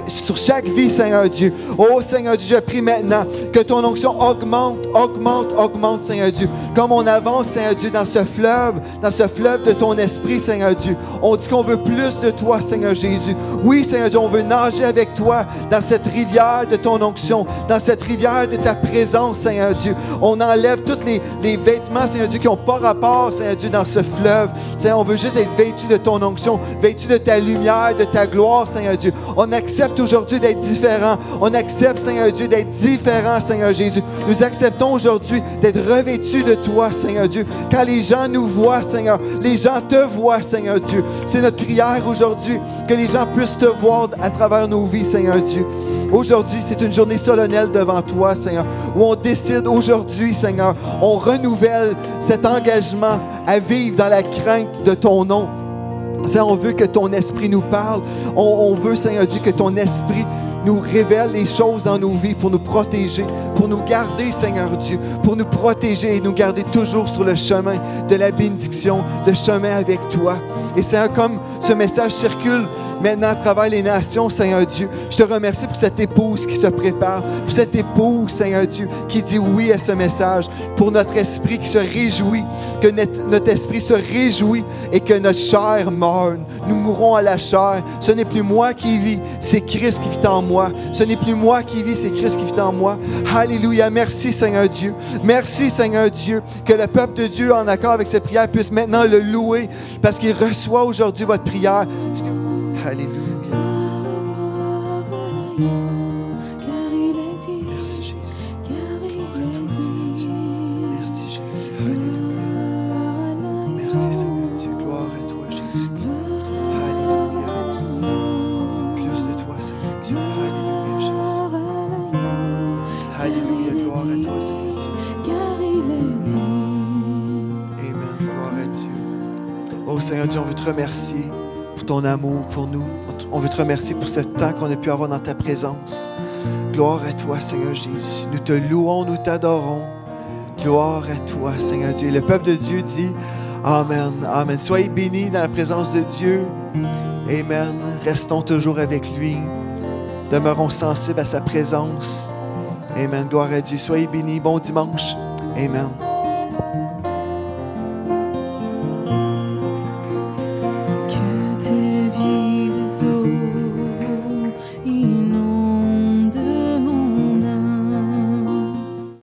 sur chaque vie, Seigneur Dieu. Oh, Seigneur Dieu, je prie maintenant que ton onction augmente, Seigneur Dieu. Comme on avance, Seigneur Dieu, dans ce fleuve de ton esprit, Seigneur Dieu. On dit qu'on veut plus de toi, Seigneur Jésus. Oui, Seigneur Dieu, on veut nager avec toi dans cette rivière de ton onction, dans cette rivière de ta présence, Seigneur Dieu. On enlève tous les vêtements, Seigneur Dieu, qui n'ont pas rapport, Seigneur Dieu, dans ce fleuve. Seigneur, on veut juste être vêtu de ton onction, vêtu de ta lumière, de ta gloire, Seigneur Dieu. On accepte aujourd'hui d'être différent. On accepte, Seigneur Dieu, d'être différent, Seigneur Jésus. Nous acceptons aujourd'hui d'être revêtus de toi, Seigneur Dieu. Quand les gens nous voient, Seigneur, les gens te voient, Seigneur Dieu. C'est notre prière aujourd'hui, que les gens puissent te voir à travers nos vies, Seigneur Dieu. Aujourd'hui, c'est une journée solennelle devant toi, Seigneur, où on décide aujourd'hui, Seigneur, on renouvelle cet engagement à vivre dans la crainte de ton nom. Seigneur, on veut que ton esprit nous parle. On veut, Seigneur Dieu, que ton esprit nous révèle les choses dans nos vies pour nous protéger, pour nous garder, Seigneur Dieu, pour nous protéger et nous garder toujours sur le chemin de la bénédiction, le chemin avec toi. Et Seigneur, comme ce message circule maintenant à travers les nations, Seigneur Dieu, je te remercie pour cette épouse qui se prépare, pour cette épouse, Seigneur Dieu, qui dit oui à ce message, pour notre esprit qui se réjouit, que notre esprit se réjouit et que notre chair meurt. Nous mourrons à la chair. Ce n'est plus moi qui vis, c'est Christ qui vit en moi. Ce n'est plus moi qui vis, c'est Christ qui vit en moi. Alléluia. Merci, Seigneur Dieu. Merci, Seigneur Dieu, que le peuple de Dieu, en accord avec cette prière, puisse maintenant le louer parce qu'il reçoit aujourd'hui votre prière. Alléluia. Merci Jésus. Gloire à toi, Seigneur Dieu. Merci Jésus. Alléluia. Merci Seigneur Dieu. Gloire à toi, Jésus. Alléluia. Plus de toi, Seigneur Dieu. Alléluia, Jésus. Alléluia. Gloire à toi, Seigneur Dieu. Amen. Gloire à Dieu. Oh Seigneur Dieu, on veut te remercier pour pour ton amour pour nous. On veut te remercier pour ce temps qu'on a pu avoir dans ta présence. Gloire à toi, Seigneur Jésus. Nous te louons, nous t'adorons. Gloire à toi, Seigneur Dieu. Et le peuple de Dieu dit Amen. Amen. Soyez bénis dans la présence de Dieu. Amen. Restons toujours avec lui. Demeurons sensibles à sa présence. Amen. Gloire à Dieu. Soyez bénis. Bon dimanche. Amen.